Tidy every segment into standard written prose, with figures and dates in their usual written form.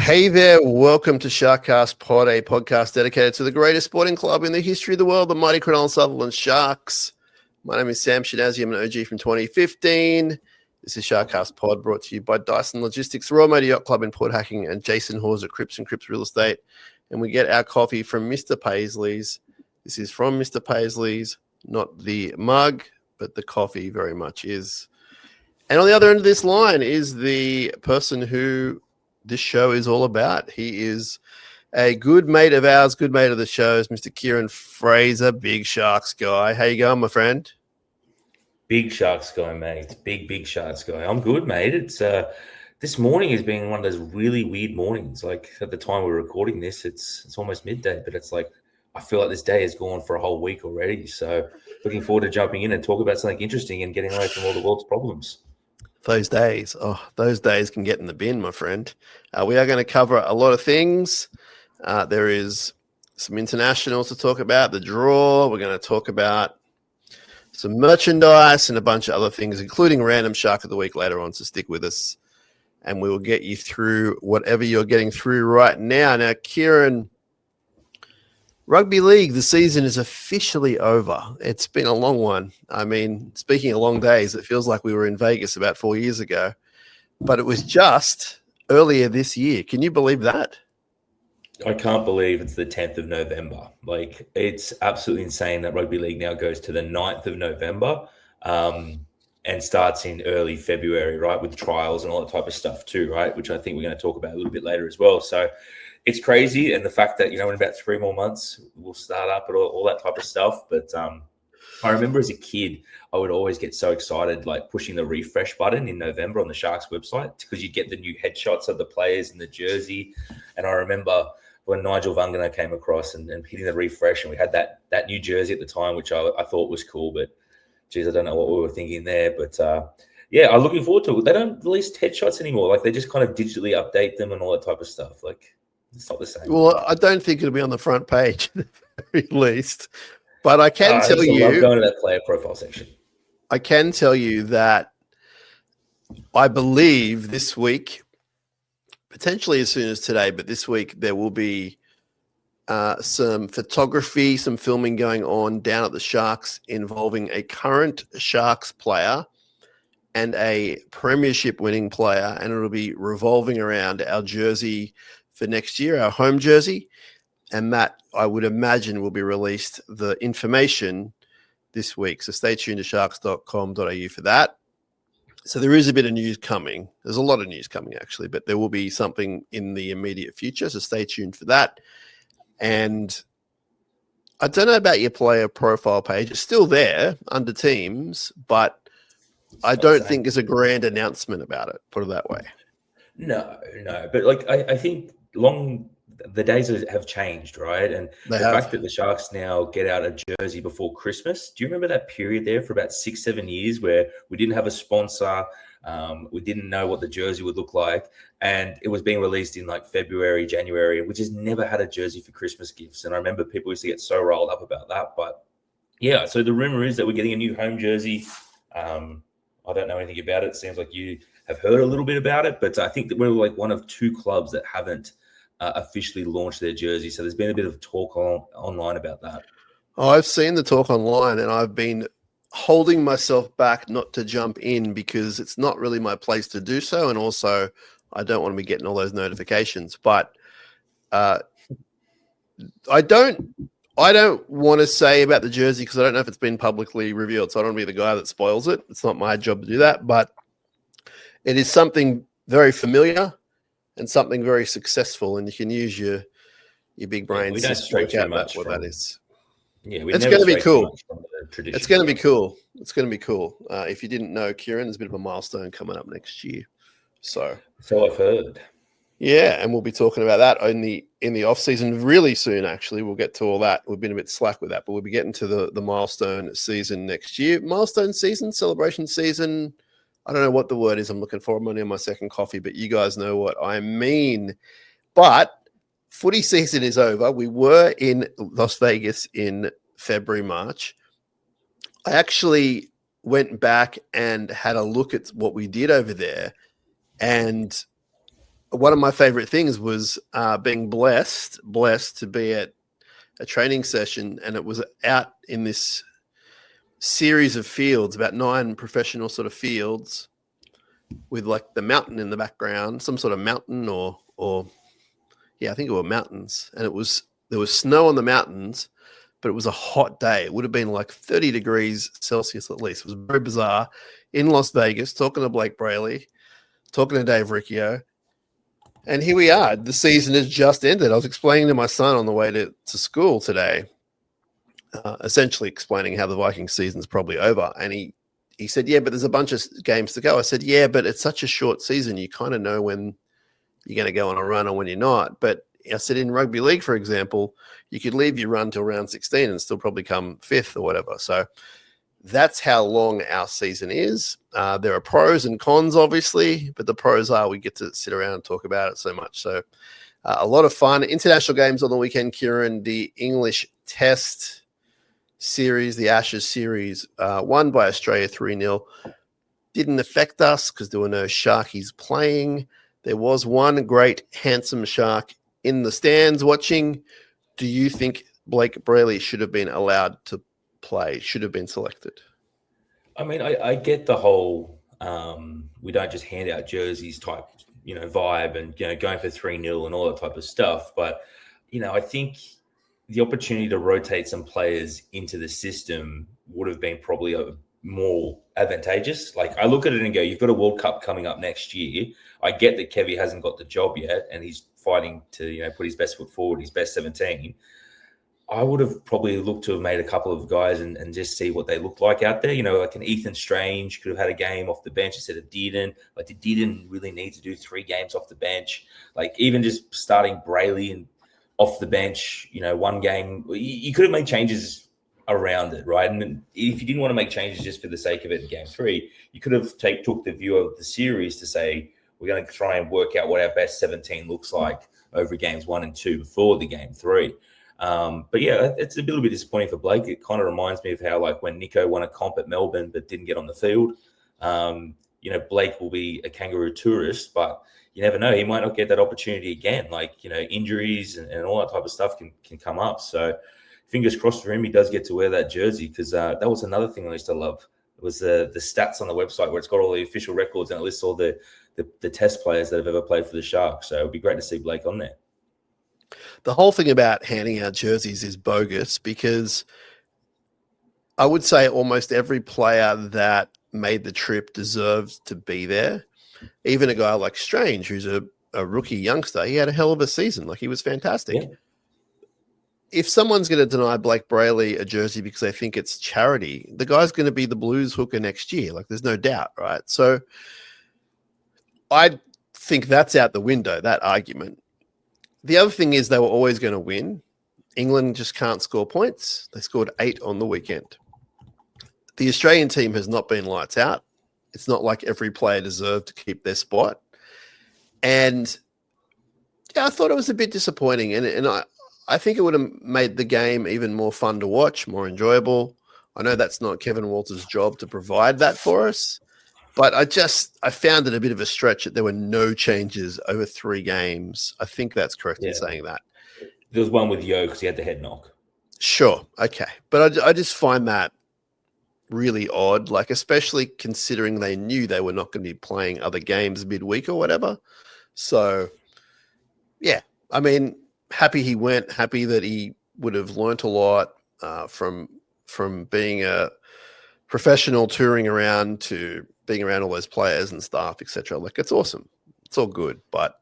Hey there, welcome to SharkCast Pod, a podcast dedicated to the greatest sporting club in the history of the world, the mighty Cronulla Sharks. My name is Sam Shinazzi. I'm an OG from 2015. This is SharkCast Pod, brought to you by Dyson Logistics, Royal Motor Yacht Club in Port Hacking, and Jason Hawes at Cripps and Cripps Real Estate. And we get our coffee from Mr. Paisley's. This is from Mr. Paisley's, not the mug, but the coffee very much is. And on the other end of this line is the person who this show is all about. He is a good mate of ours, good mate of the show's, Mr. Kieran Fraser, big Sharks guy. How you going, my friend? Big Sharks guy, mate. Big Sharks guy. I'm good, mate. It's this morning has been one of those really weird mornings. Like at the time we're recording this, it's almost midday, but it's like I feel like this day has gone for a whole week already. So looking forward to jumping in and talk about something interesting and getting away from all the world's problems. Those days can get in the bin, my friend. We are going to cover a lot of things. There is some internationals to talk about, the draw. We're going to talk about some merchandise and a bunch of other things, including random Shark of the Week later on, so stick with us. And we will get you through whatever you're getting through right now. Now, Kieran, rugby league, the season is officially over. It's been a long one. I mean, speaking of long days, it feels like we were in Vegas about 4 years ago, but it was just earlier this year. Can you believe that? I can't believe it's the 10th of November. Like, it's absolutely insane that rugby league now goes to the 9th of November and starts in early February, right, with trials and all that type of stuff too, right, which I think we're going to talk about a little bit later as well. So it's crazy. And the fact that, in about 3 more months, we'll start up and all that type of stuff. But I remember as a kid, I would always get so excited, like pushing the refresh button in November on the Sharks website because you'd get the new headshots of the players and the jersey. And I remember when Nigel Vungana came across and hitting the refresh, and we had that new jersey at the time, which I thought was cool. But, geez, I don't know what we were thinking there. But, yeah, I'm looking forward to it. They don't release headshots anymore. Like, they just kind of digitally update them and all that type of stuff. Like, it's not the same. Well, I don't think it'll be on the front page at the very least. But I can tell you, I love going to that player profile section. I can tell you that I believe this week, potentially as soon as today, but this week there will be some photography, some filming going on down at the Sharks involving a current Sharks player and a premiership winning player, and it'll be revolving around our jersey for next year, our home jersey, and that I would imagine will be released, the information, this week. So stay tuned to sharks.com.au for that. So there is a bit of news coming. There's a lot of news coming, actually, but there will be something in the immediate future, so stay tuned for that. And I don't know about your player profile page. It's still there under teams, but I don't think there's a grand announcement about it, put it that way. No. But, like, I think the days have changed, right? And fact that the Sharks now get out a jersey before Christmas. Do you remember that period there for about 6-7 years where we didn't have a sponsor? We didn't know what the jersey would look like. And it was being released in like February, January. We just never had a jersey for Christmas gifts. And I remember people used to get so rolled up about that. But yeah, so the rumor is that we're getting a new home jersey. I don't know anything about it. It seems like you have heard a little bit about it, but I think that we're like one of 2 clubs that haven't officially launched their jersey. So there's been a bit of talk online about that. Oh, I've seen the talk online, and I've been holding myself back not to jump in because it's not really my place to do so. And also I don't want to be getting all those notifications, but I don't want to say about the jersey because I don't know if it's been publicly revealed. So I don't want to be the guy that spoils it. It's not my job to do that, but it is something very familiar and something very successful, and you can use your big brains to work out what that is. Yeah, it's going to be cool. It's going to be cool. It's going to be cool. If you didn't know, Kieran, there's a bit of a milestone coming up next year. So I've heard. Yeah, and we'll be talking about that in the off season really soon. Actually, we'll get to all that. We've been a bit slack with that, but we'll be getting to the milestone season next year. Milestone season, celebration season. I don't know what the word is I'm looking for. I'm only on my second coffee, but you guys know what I mean. But footy season is over. We were in Las Vegas in February, March. I actually went back and had a look at what we did over there, and one of my favorite things was being blessed to be at a training session, and it was out in this series of fields, about 9 professional sort of fields, with like the mountain in the background, some sort of mountain or yeah, I think it were mountains, and there was snow on the mountains, but it was a hot day. It would have been like 30 degrees Celsius at least. It was very bizarre. In Las Vegas, talking to Blake Brayley, talking to Dave Riccio, and here we are. The season has just ended. I was explaining to my son on the way to school today, essentially explaining how the Vikings season's probably over, and he said, yeah, but there's a bunch of games to go. I said, yeah, but it's such a short season. You kind of know when you're going to go on a run or when you're not. But I said in rugby league, for example, you could leave your run till round 16 and still probably come 5th or whatever. So that's how long our season is. There are pros and cons, obviously, but the pros are we get to sit around and talk about it so much. So a lot of fun. International games on the weekend, Kieran. The English Test series, the Ashes series, won by Australia 3-0. Didn't affect us because there were no Sharkies playing. There was one great, handsome Shark in the stands watching. Do you think Blake Brayley should have been allowed to play, should have been selected? I mean, I get the whole we don't just hand out jerseys type, vibe and, going for 3-0 and all that type of stuff. But, I think the opportunity to rotate some players into the system would have been probably more advantageous. Like, I look at it and go, you've got a World Cup coming up next year. I get that Kevy hasn't got the job yet and he's fighting to, put his best foot forward, his best 17. I would have probably looked to have made a couple of guys and just see what they looked like out there. Like an Ethan Strange could have had a game off the bench instead of Dearden. Like, did Dearden really need to do 3 games off the bench? Like, even just starting Brayley and off the bench, one game, you could have made changes around it, right? And if you didn't want to make changes just for the sake of it in game 3, you could have took the view of the series to say, we're going to try and work out what our best 17 looks like over games 1 and 2 before the game 3. But yeah, it's a little bit disappointing for Blake. It kind of reminds me of how, like, when Nico won a comp at Melbourne but didn't get on the field. Blake will be a kangaroo tourist, but you never know. He might not get that opportunity again. Like, injuries and all that type of stuff can come up. So fingers crossed for him. He does get to wear that jersey, because that was another thing I used to love. It was the stats on the website where it's got all the official records and it lists all the test players that have ever played for the Sharks. So it'd be great to see Blake on there. The whole thing about handing out jerseys is bogus, because I would say almost every player that made the trip deserves to be there. Even a guy like Strange, who's a rookie youngster, he had a hell of a season. Like, he was fantastic. Yeah. If someone's going to deny Blake Brayley a jersey because they think it's charity, the guy's going to be the Blues hooker next year. Like, there's no doubt, right? So I think that's out the window, that argument. The other thing is they were always going to win. England just can't score points. They scored 8 on the weekend. The Australian team has not been lights out. It's not like every player deserved to keep their spot. And yeah, I thought it was a bit disappointing. And I think it would have made the game even more fun to watch, more enjoyable. I know that's not Kevin Walters' job to provide that for us, but I found it a bit of a stretch that there were no changes over 3 games. I think that's correct in saying that. There was one with Yo because he had the head knock. Sure. Okay. But I just find that really odd, like, especially considering they knew they were not going to be playing other games midweek or whatever. So, yeah, I mean, happy he went, happy that he would have learnt a lot from being a professional, touring around, to being around all those players and staff, etc. Like, it's awesome. It's all good. But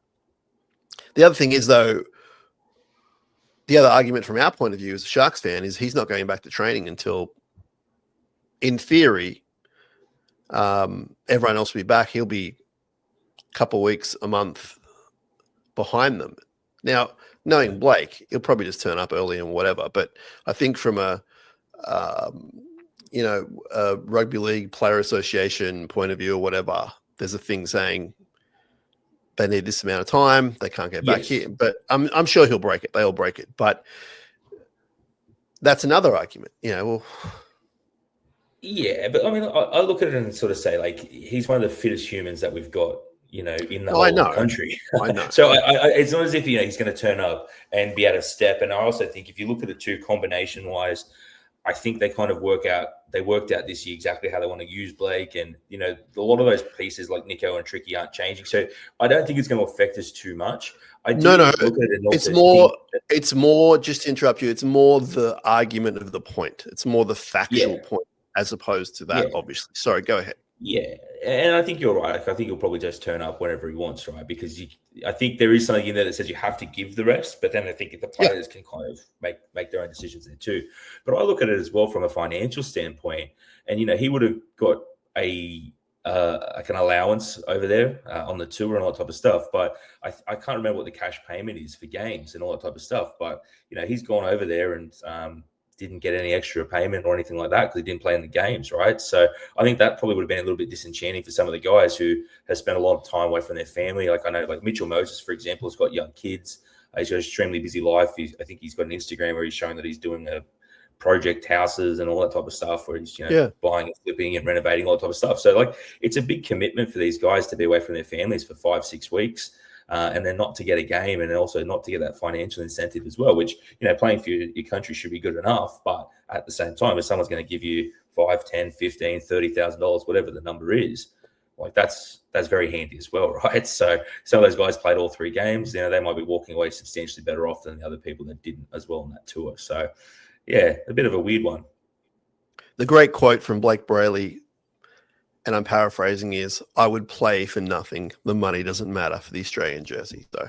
the other thing is, though, the other argument from our point of view as a Sharks fan is he's not going back to training until, in theory, everyone else will be back. He'll be a couple of weeks, a month behind them. Now, knowing Blake, he'll probably just turn up early and whatever. But I think from a rugby league player association point of view or whatever, there's a thing saying they need this amount of time. They can't get back here. But I'm sure he'll break it. They all break it. But that's another argument. Yeah, but I mean, I look at it and sort of say, like, he's one of the fittest humans that we've got, in the No, I whole of know. the country. I know. So it's not as if, he's going to turn up and be out of step. And I also think if you look at the two combination wise, I think they kind of worked out this year exactly how they want to use Blake. And, a lot of those pieces like Nico and Tricky aren't changing. So I don't think it's going to affect us too much. I do No. look at it and It's also more. think It's more. Just to interrupt you. It's more the argument of the point. It's more the factual point as opposed to that. Obviously. Sorry. Go ahead. Yeah, and I think you're right. I think he'll probably just turn up whenever he wants, right? Because I think there is something in there that says you have to give the rest, but then I think the players can kind of make their own decisions there too. But I look at it as well from a financial standpoint, and he would have got a like an allowance over there on the tour and all that type of stuff. But I can't remember what the cash payment is for games and all that type of stuff. But he's gone over there and didn't get any extra payment or anything like that because he didn't play in the games, right? So I think that probably would have been a little bit disenchanting for some of the guys who have spent a lot of time away from their family. Like I know, like Mitchell Moses, for example, has got young kids. He's got an extremely busy life. I think he's got an Instagram where he's showing that he's doing project houses and all that type of stuff where he's buying and flipping and renovating, all that type of stuff. So like it's a big commitment for these guys to be away from their families for 5-6 weeks. And then not to get a game and also not to get that financial incentive as well, which, playing for your country should be good enough. But at the same time, if someone's going to give you $5, $10, $15, $30,000, whatever the number is, like that's very handy as well, right? So some of those guys played all 3 games. They might be walking away substantially better off than the other people that didn't as well on that tour. So, yeah, a bit of a weird one. The great quote from Blake Brayley, and I'm paraphrasing, is, "I would play for nothing. The money doesn't matter for the Australian jersey." So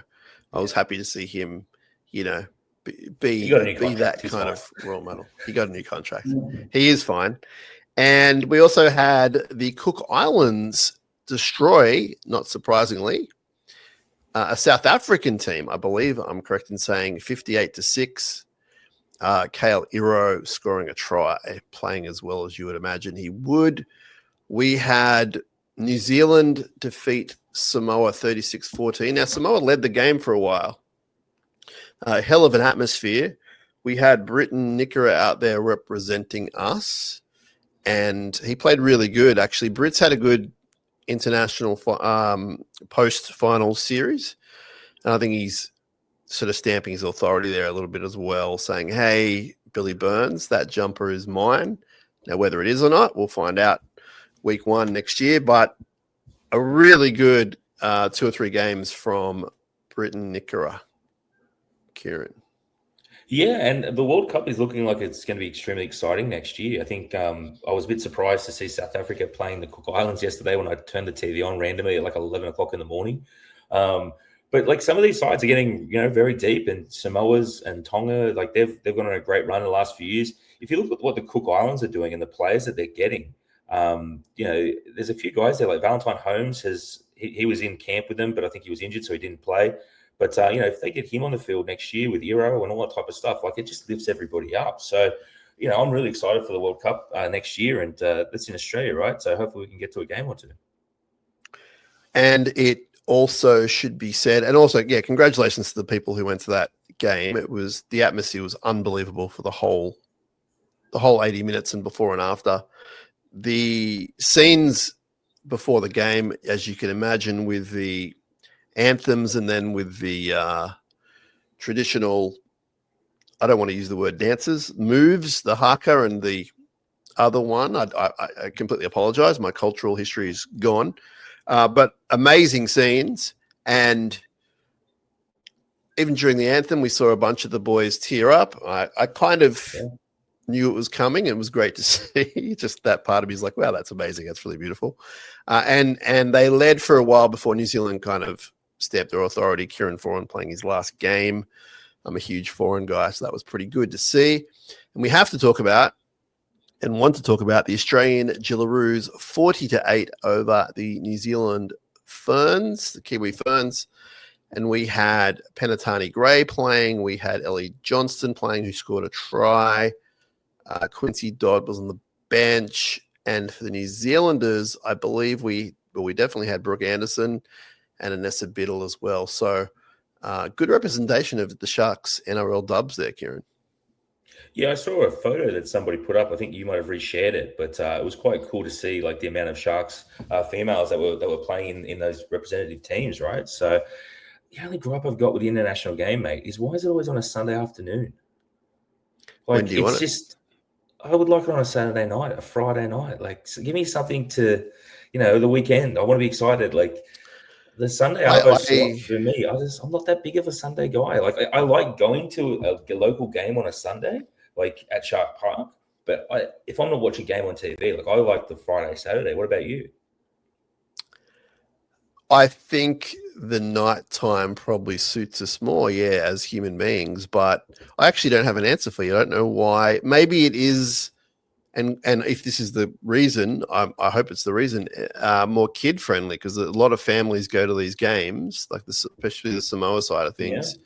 I was happy to see him, be that kind of role model. He got a new contract. He is fine. And we also had the Cook Islands destroy, not surprisingly, a South African team. I believe I'm correct in saying 58-6. Kale Iro scoring a try, playing as well as you would imagine he would. We had New Zealand defeat Samoa 36-14. Now, Samoa led the game for a while. Hell of an atmosphere. We had Britton Nickera out there representing us, and he played really good, actually. Brits had a good international post-final series, and I think he's sort of stamping his authority there a little bit as well, saying, "Hey, Billy Burns, that jumper is mine." Now, whether it is or not, we'll find out week 1 next year, but a really good 2 or 3 games from Britton Nickera. Kieran. Yeah, and the World Cup is looking like it's going to be extremely exciting next year. I think I was a bit surprised to see South Africa playing the Cook Islands yesterday when I turned the TV on randomly at like 11 o'clock in the morning. But like some of these sides are getting, very deep, and Samoa's and Tonga, like they've gone on a great run in the last few years. If you look at what the Cook Islands are doing and the players that they're getting, there's a few guys there, like Valentine Holmes he was in camp with them, but I think he was injured, so he didn't play. But, if they get him on the field next year with Euro and all that type of stuff, like it just lifts everybody up. So, I'm really excited for the World Cup next year, and that's in Australia, right? So hopefully we can get to a game or two. And it also should be said, and also, congratulations to the people who went to that game. The atmosphere was unbelievable for the whole 80 minutes and before and after. The scenes before the game, as you can imagine, with the anthems and then with the traditional, I don't want to use the word dances, moves, the haka and the other one. I completely apologize. My cultural history is gone. But amazing scenes. And even during the anthem, we saw a bunch of the boys tear up. I kind of knew it was coming. It was great to see. Just that part of me is like, wow, that's amazing. That's really beautiful. And they led for a while before New Zealand kind of stamped their authority. Kieran Fraser playing his last game. I'm a huge foreign guy, so that was pretty good to see. And we have to talk about and want to talk about the Australian Jillaroos 40-8 over the New Zealand Ferns, the Kiwi Ferns. And we had Penatani Gray playing. We had Ellie Johnston playing, who scored a try. Quincy Dodd was on the bench. And for the New Zealanders, I believe we definitely had Brooke Anderson and Anessa Biddle as well. So good representation of the Sharks NRL dubs there, Kieran. Yeah, I saw a photo that somebody put up. I think you might have reshared it, but it was quite cool to see like the amount of Sharks females that were playing in those representative teams, right? So the only gripe I've got with the international game, mate, is why is it always on a Sunday afternoon? When Like, do you want it's it? just, I would like it on a Saturday night, a Friday night. Like, give me something to, the weekend. I want to be excited. Like, the Sunday Arvo slot I for me, I'm not that big of a Sunday guy. Like, I like going to a local game on a Sunday, like at Shark Park. But if I'm not watching a game on TV, like I like the Friday, Saturday. What about you? I think the nighttime probably suits us more, yeah, as human beings. But I actually don't have an answer for you. I don't know why. Maybe it is, and if this is the reason, I hope it's the reason. More kid friendly, because a lot of families go to these games, like especially the Samoa side of Yeah. things.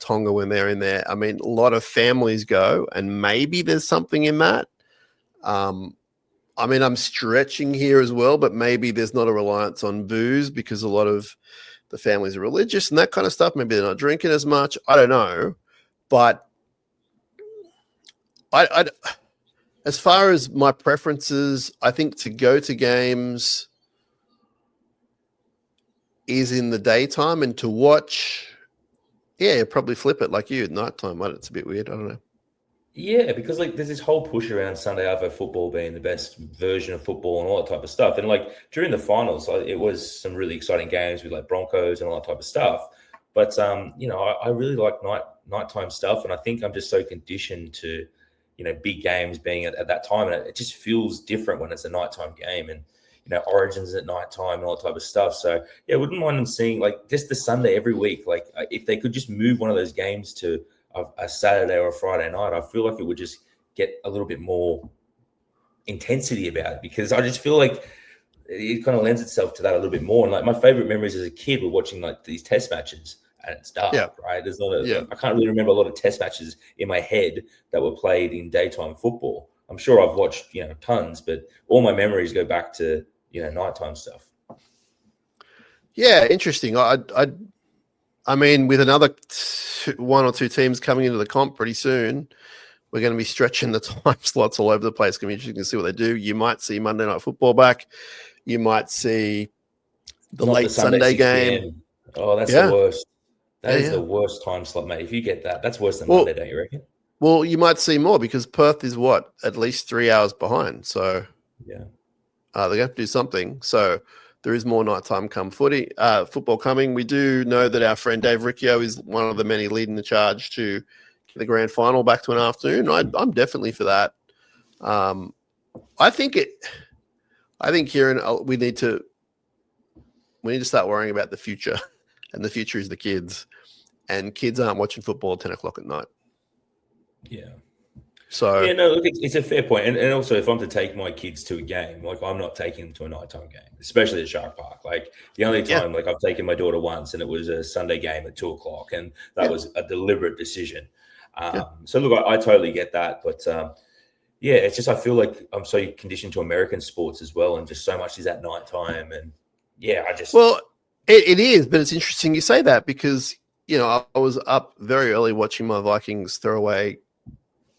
Tonga when they're in there. I mean, a lot of families go, and maybe there's something in that. I mean, I'm stretching here as well, but maybe there's not a reliance on booze because a lot of the families are religious and that kind of stuff. Maybe they're not drinking as much. I don't know. But I as far as my preferences, I think to go to games is in the daytime, and to watch, yeah, probably flip it like you at nighttime. It's a bit weird. I don't know. Yeah, because like there's this whole push around Sunday Arvo football being the best version of football and all that type of stuff. And like during the finals, it was some really exciting games with like Broncos and all that type of stuff. But I really like nighttime stuff, and I think I'm just so conditioned to, big games being at that time, and it just feels different when it's a nighttime game, and Origins at nighttime and all that type of stuff. So yeah, I wouldn't mind them seeing like just the Sunday every week. Like if they could just move one of those games to a Saturday or a Friday night, I feel like it would just get a little bit more intensity about it, because I just feel like it kind of lends itself to that a little bit more. And like my favorite memories as a kid were watching like these test matches, and it's dark, Yeah. right? There's not Yeah. I can't really remember a lot of test matches in my head that were played in daytime football. I'm sure I've watched, tons, but all my memories go back to, nighttime stuff. Yeah, interesting. I mean, with another one or two teams coming into the comp pretty soon, we're going to be stretching the time slots all over the place. It's going to be interesting to see what they do. You might see Monday Night Football back. You might see the Not late the Sunday Sunday 6 game. p.m. Oh, that's Yeah. the worst. That is Yeah. the worst time slot, mate. If you get that, that's worse than Well- Monday, don't you reckon? Well, you might see more because Perth is at least 3 hours behind. So Yeah. they're going to have to do something. So there is more nighttime football coming. We do know that our friend Dave Riccio is one of the many leading the charge to get the grand final back to an afternoon. I'm definitely for that. I think, Kieran, we need to start worrying about the future, and the future is the kids, and kids aren't watching football at 10 o'clock at night. Yeah. So Yeah, no, look, it's a fair point. And also, if I'm to take my kids to a game, like I'm not taking them to a nighttime game, especially at Shark Park. Like the only time, like I've taken my daughter once, and it was a Sunday game at 2:00, and that was a deliberate decision. So look, I totally get that, but yeah, it's just I feel like I'm so conditioned to American sports as well, and just so much is at nighttime, and yeah, it is, but it's interesting you say that because I was up very early watching my Vikings throw away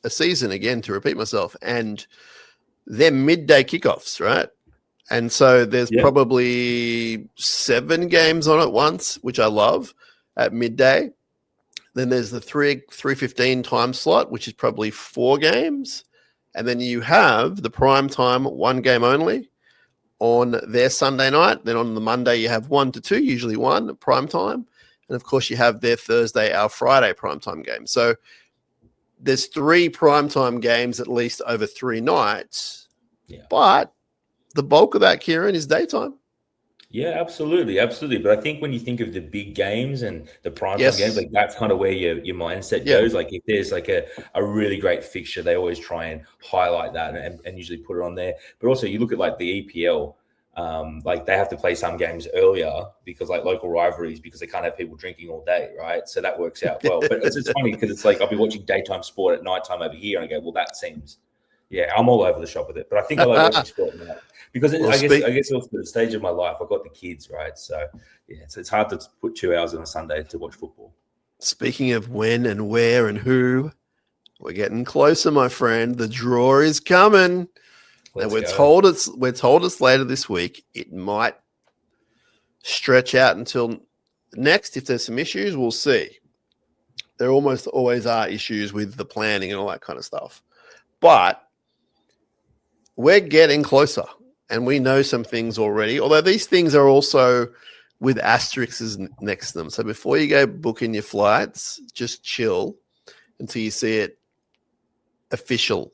a season again, to repeat myself, and they're midday kickoffs, right? And so there's probably 7 games on at once, which I love, at midday. Then there's the 3:15 time slot, which is probably 4 games. And then you have the prime time 1 game only on their Sunday night. Then on the Monday, you have 1 to 2, usually 1 prime time. And of course, you have their Thursday, our Friday prime time game. So there's 3 primetime games at least over 3 nights. Yeah. But the bulk of that, Kieran, is daytime. Yeah, absolutely. But I think when you think of the big games and the primetime games, like that's kind of where your mindset goes. Like if there's like a really great fixture, they always try and highlight that and usually put it on there. But also you look at like the EPL, like they have to play some games earlier because like local rivalries, because they can't have people drinking all day, right? So that works out well. But it's funny because it's like I'll be watching daytime sport at nighttime over here, and I go, well, that seems, I'm all over the shop with it. But I think I like watching sport now because I guess also the stage of my life, I've got the kids, right? So yeah, it's hard to put 2 hours on a Sunday to watch football. Speaking of when and where and who, We're getting closer, my friend. The draw is coming. And we're told it's later this week. It might stretch out until next. If there's some issues, we'll see. There almost always are issues with the planning and all that kind of stuff. But we're getting closer, and we know some things already, although these things are also with asterisks next to them. So before you go booking your flights, just chill until you see it official.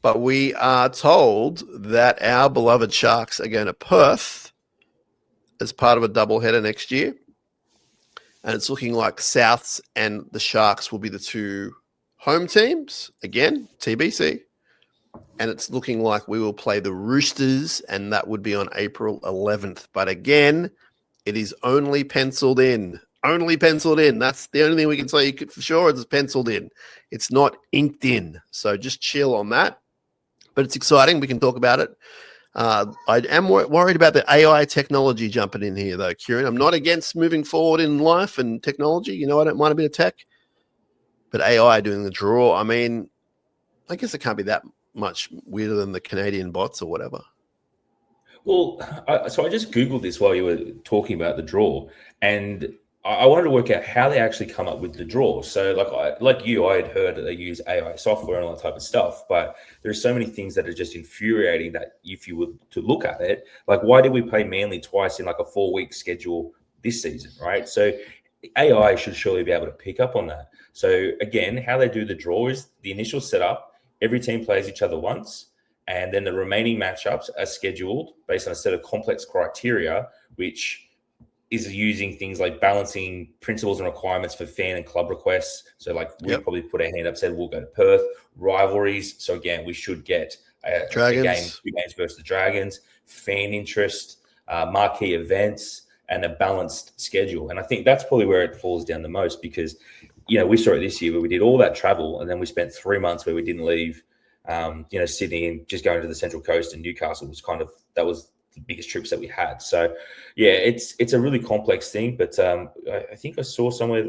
But we are told that our beloved Sharks are going to Perth as part of a doubleheader next year. And it's looking like Souths and the Sharks will be the two home teams. Again, TBC. And it's looking like we will play the Roosters, and that would be on April 11th. But again, it is only penciled in. Only penciled in. That's the only thing we can say for sure. It's penciled in. It's not inked in. So just chill on that. But it's exciting. We can talk about it. I am worried about the AI technology jumping in here, though, Kieran. I'm not against moving forward in life and technology. You know, I don't mind a bit of tech. But AI doing the draw, I mean, I guess it can't be that much weirder than the Canadian bots or whatever. Well, so I just Googled this while you were talking about the draw, and I wanted to work out how they actually come up with the draw. So like you, I had heard that they use AI software and all that type of stuff, but there's so many things that are just infuriating that if you were to look at it, like why did we play Manly twice in like a 4-week schedule this season, right? So AI should surely be able to pick up on that. So again, how they do the draw is the initial setup, every team plays each other once, and then the remaining matchups are scheduled based on a set of complex criteria, which is using things like balancing principles and requirements for fan and club requests. So like we probably put our hand up, said we'll go to Perth. Rivalries. So again, we should get a game, 2 games versus the Dragons, fan interest, marquee events, and a balanced schedule. And I think that's probably where it falls down the most because, you know, we saw it this year where we did all that travel and then we spent 3 months where we didn't leave, Sydney and just going to the Central Coast, and Newcastle was that was the biggest trips that we had. So yeah, it's a really complex thing, but I think I saw somewhere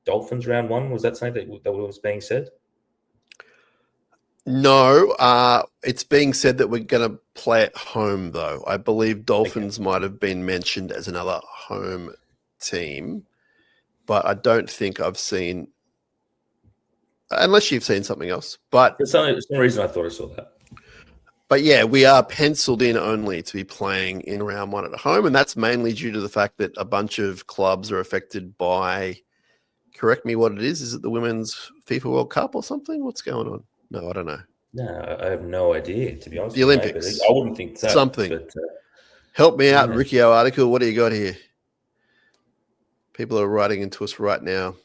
Dolphins round 1. Was that something that was being said? No, it's being said that we're going to play at home, though. I believe Dolphins might have been mentioned as another home team, but I don't think I've seen, unless you've seen something else. But there's no reason I thought I saw that. But yeah, we are penciled in only to be playing in round 1 at home, and that's mainly due to the fact that a bunch of clubs are affected by, correct me what it is. Is it the Women's FIFA World Cup or something? What's going on? No, I don't know. No, I have no idea, to be honest. The Olympics. I wouldn't think so. Something. But, help me out, Riccio article. What do you got here? People are writing into us right now.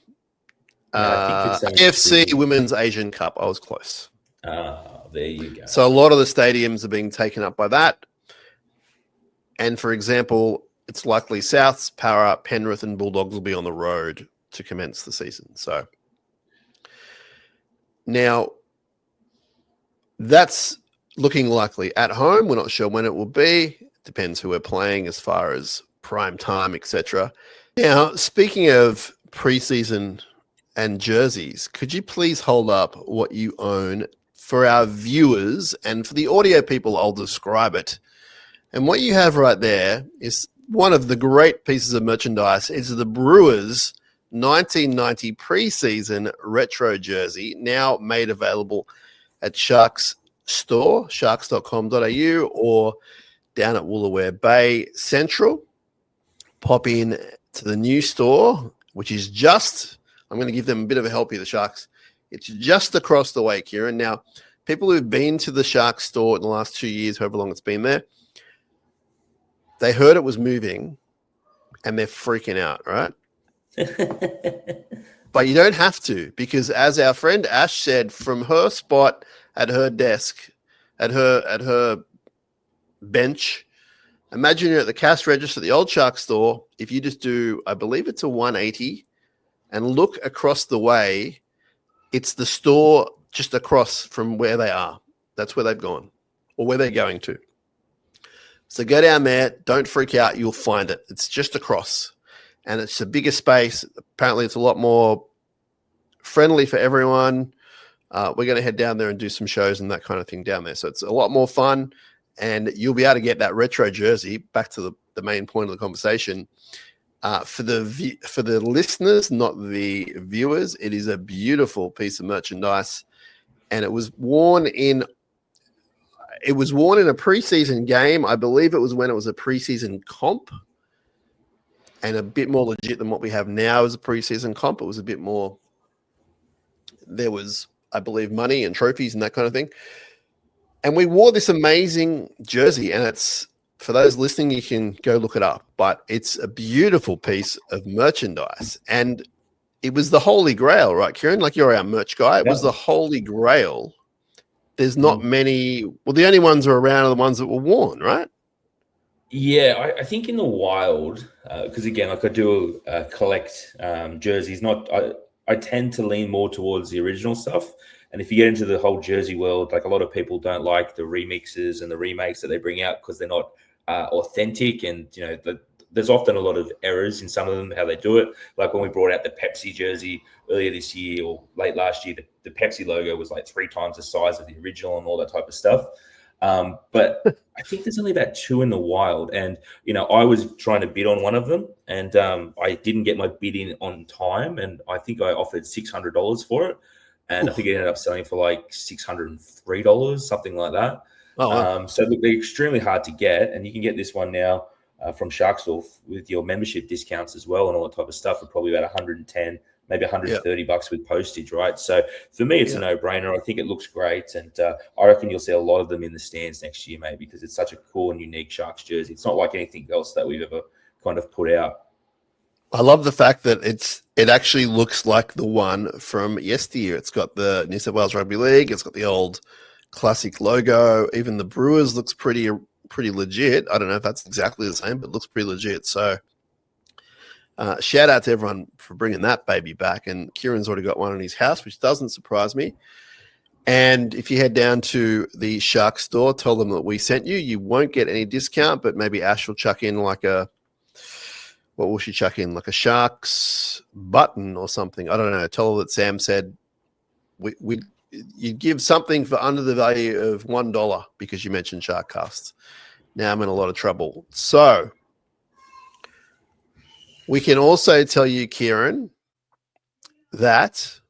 I think it's AFC Women's Asian Cup. I was close. There you go. So a lot of the stadiums are being taken up by that. And for example, it's likely Souths, Para, Penrith, and Bulldogs will be on the road to commence the season. So now that's looking likely. At home, we're not sure when it will be. Depends who we're playing as far as prime time, etc. Now, speaking of preseason and jerseys, could you please hold up what you own for our viewers, and for the audio people, I'll describe it. And what you have right there is one of the great pieces of merchandise. It's the Brewers 1990 preseason retro jersey, now made available at Sharks store, sharks.com.au, or down at Woolooware Bay Central. Pop in to the new store, which is just, I'm going to give them a bit of a help here, the Sharks. It's just across the way, Kieran. Now, people who've been to the Sharks store in the last 2 years, however long it's been there, they heard it was moving and they're freaking out, right? But you don't have to, because as our friend Ash said, from her spot at her desk, at her bench, imagine you're at the cash register at the old Shark store. If you just do, I believe it's a 180 and look across the way, it's the store just across from where they are. That's where they've gone or where they're going to. So go down there. Don't freak out. You'll find it. It's just across. And it's a bigger space. Apparently, it's a lot more friendly for everyone. we're going to head down there and do some shows and that kind of thing down there. So it's a lot more fun, and you'll be able to get that retro jersey. Back to the main point of the conversation. For the listeners, not the viewers, it is a beautiful piece of merchandise, and it was worn in a preseason game. I believe it was when it was a preseason comp, and a bit more legit than what we have now as a preseason comp. It was a bit more. There was, I believe, money and trophies and that kind of thing. And we wore this amazing jersey, and it's, for those listening, you can go look it up, but it's a beautiful piece of merchandise. And it was the holy grail, right, Kieran? Like, you're our merch guy. It was the holy grail. There's not many. Well, the only ones are around are the ones that were worn, right? Yeah, I think in the wild, because again, like I do collect jerseys. I tend to lean more towards the original stuff. And if you get into the whole jersey world, like, a lot of people don't like the remixes and the remakes that they bring out because they're not authentic. And, there's often a lot of errors in some of them, how they do it. Like when we brought out the Pepsi jersey earlier this year or late last year, the Pepsi logo was like 3 times the size of the original and all that type of stuff. But I think there's only about 2 in the wild. And, I was trying to bid on one of them, and I didn't get my bid in on time. And I think I offered $600 for it. And I think it ended up selling for like $603, something like that. Oh, wow. So they're extremely hard to get. And you can get this one now from Sharksville with your membership discounts as well and all that type of stuff for probably about 110, maybe 130 bucks with postage, right? So for me, it's a no-brainer. I think it looks great. And I reckon you'll see a lot of them in the stands next year, maybe, because it's such a cool and unique Sharks jersey. It's not like anything else that we've ever kind of put out. I love the fact that it actually looks like the one from yesteryear. It's got the New South Wales Rugby League. It's got the old classic logo. Even the Brewers looks pretty legit. I don't know if that's exactly the same, but it looks pretty legit. So shout out to everyone for bringing that baby back. And Kieran's already got one in his house, which doesn't surprise me. And if you head down to the Shark store, tell them that we sent you. You won't get any discount, but maybe Ash will chuck in what will she chuck in? Like a Sharks button or something. I don't know. Tell her that Sam said you'd give something for under the value of $1 because you mentioned SharkCast. Now I'm in a lot of trouble. So we can also tell you, Kieran, that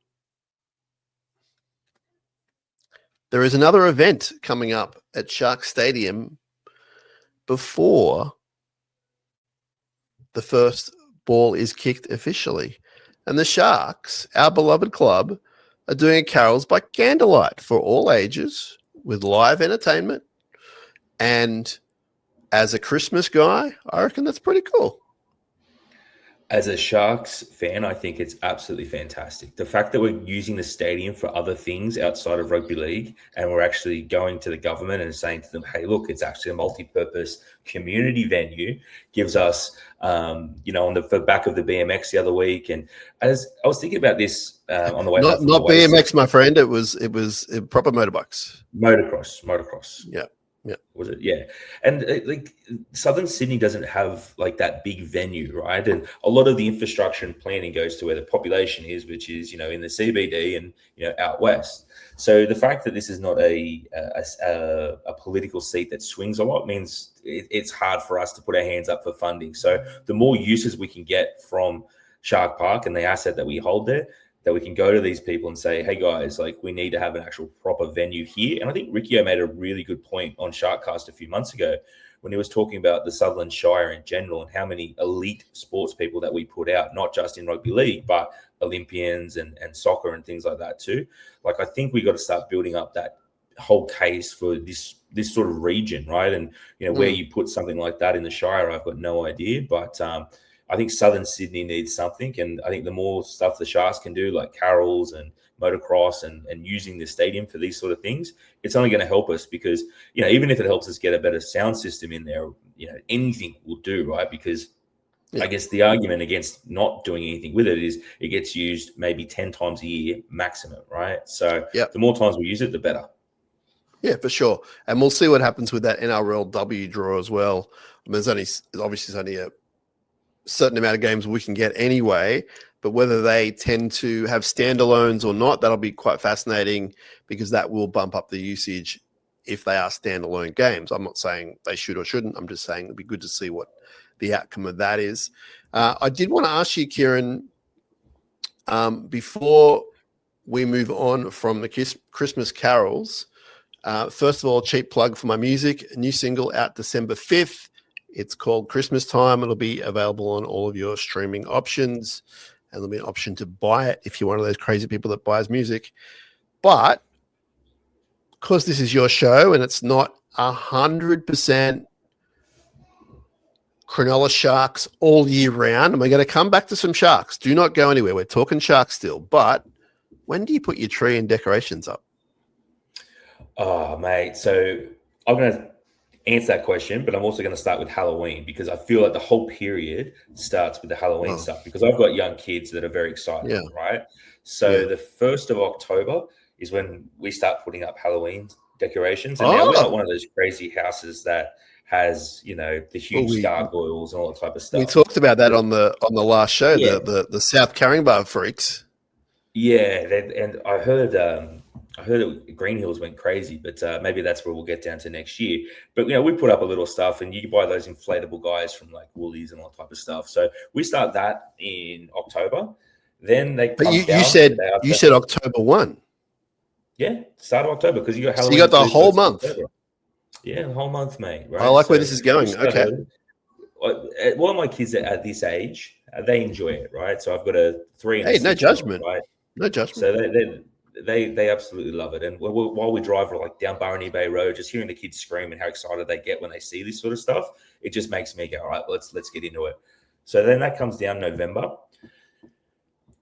there is another event coming up at Shark Stadium before the first ball is kicked officially. And the Sharks, our beloved club, are doing a Carols by Candelight for all ages with live entertainment. And as a Christmas guy, I reckon that's pretty cool. As a Sharks fan, I think it's absolutely fantastic. The fact that we're using the stadium for other things outside of rugby league, and we're actually going to the government and saying to them, hey, look, it's actually a multi-purpose community venue, gives us, on the back of the BMX the other week. And as I was thinking about this on the way, not BMX, my friend. It was proper motorbikes. Motocross. Yeah. Yeah. Was it? Yeah. And like Southern Sydney doesn't have like that big venue, right? And a lot of the infrastructure and planning goes to where the population is, which is, in the CBD and, out west. So the fact that this is not a political seat that swings a lot means it's hard for us to put our hands up for funding. So the more uses we can get from Shark Park and the asset that we hold there, that we can go to these people and say, hey guys, like, we need to have an actual proper venue here. And I think Riccio made a really good point on SharkCast a few months ago when he was talking about the Sutherland Shire in general and how many elite sports people that we put out, not just in rugby league, but Olympians and soccer and things like that too. Like, I think we got to start building up that whole case for this sort of region, right? And, where you put something like that in the Shire, I've got no idea. But I think Southern Sydney needs something, and I think the more stuff the Sharks can do, like carols and motocross and using the stadium for these sort of things, it's only going to help us because, even if it helps us get a better sound system in there, anything will do, right? Because I guess the argument against not doing anything with it is it gets used maybe 10 times a year maximum, right? So the more times we use it, the better. Yeah, for sure. And we'll see what happens with that NRLW draw as well. I mean, there's only a certain amount of games we can get anyway, but whether they tend to have standalones or not, that'll be quite fascinating because that will bump up the usage if they are standalone games. I'm not saying they should or shouldn't. I'm just saying it'd be good to see what the outcome of that is. I did want to ask you, Kieran, before we move on from the Christmas carols, first of all, cheap plug for my music, a new single out December 5th. It's called Christmas Time. It'll be available on all of your streaming options, and there'll be an option to buy it if you're one of those crazy people that buys music. But because this is your show and it's not 100% Cronulla Sharks all year round, and we're going to come back to some Sharks. Do not go anywhere. We're talking Sharks still. But when do you put your tree and decorations up? Oh, mate. So I'm going to answer that question, but I'm also going to start with Halloween because I feel like the whole period starts with the Halloween stuff because I've got young kids that are very excited, right? So the 1st of October is when we start putting up Halloween decorations. And now we're not one of those crazy houses that has, you know, the huge gargoyles and all that type of stuff. We talked about that on the last show, the South Caringbah freaks. Yeah, and I heard that Green Hills went crazy, but maybe that's where we'll get down to next year. But, you know, we put up a little stuff and you can buy those inflatable guys from like Woolies and all that type of stuff. So we start that in October. Then they come down. You said October 1. Yeah, start of October because you got Halloween. So you got the whole month. October. Yeah, the whole month, mate. Right? I like where this is going. Okay. One of my kids at this age, they enjoy it, right? So I've got a 3 and a 6. No judgment. Right? No judgment. So they absolutely love it. And while we drive like down Barony Bay Road, just hearing the kids scream and how excited they get when they see this sort of stuff, it just makes me go, all right, let's get into it. So then that comes down November.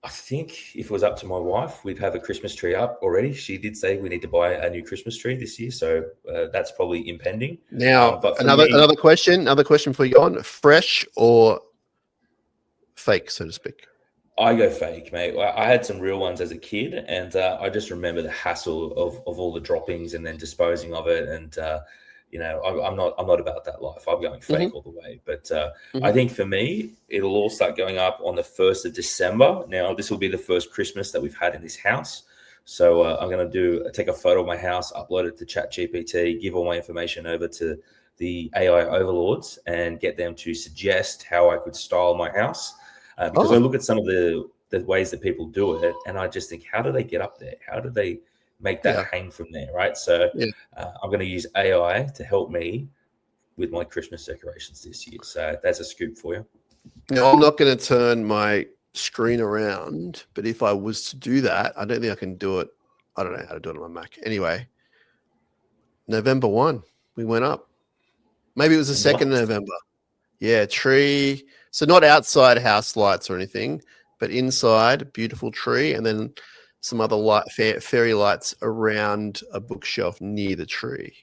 I think if it was up to my wife, we'd have a Christmas tree up already. She did say we need to buy a new Christmas tree this year, so that's probably impending. Now, another question for you on fresh or fake, so to speak. I go fake, mate. I had some real ones as a kid, and I just remember the hassle of all the droppings and then disposing of it. And you know, I'm not about that life. I'm going fake all the way. But I think for me, it'll all start going up on the 1st of December. Now, this will be the first Christmas that we've had in this house. So I'm going to take a photo of my house, upload it to ChatGPT, give all my information over to the AI overlords, and get them to suggest how I could style my house. Because I look at some of the ways that people do it, and I just think, how do they get up there? How do they make that hang from there, right? So I'm going to use AI to help me with my Christmas decorations this year. So that's a scoop for you. Now, I'm not going to turn my screen around, but if I was to do that, I don't think I can do it. I don't know how to do it on my Mac. Anyway, November 1, we went up. Maybe it was the 2nd of November. Yeah, tree. So not outside house lights or anything, but inside, beautiful tree, and then some other fairy lights around a bookshelf near the tree.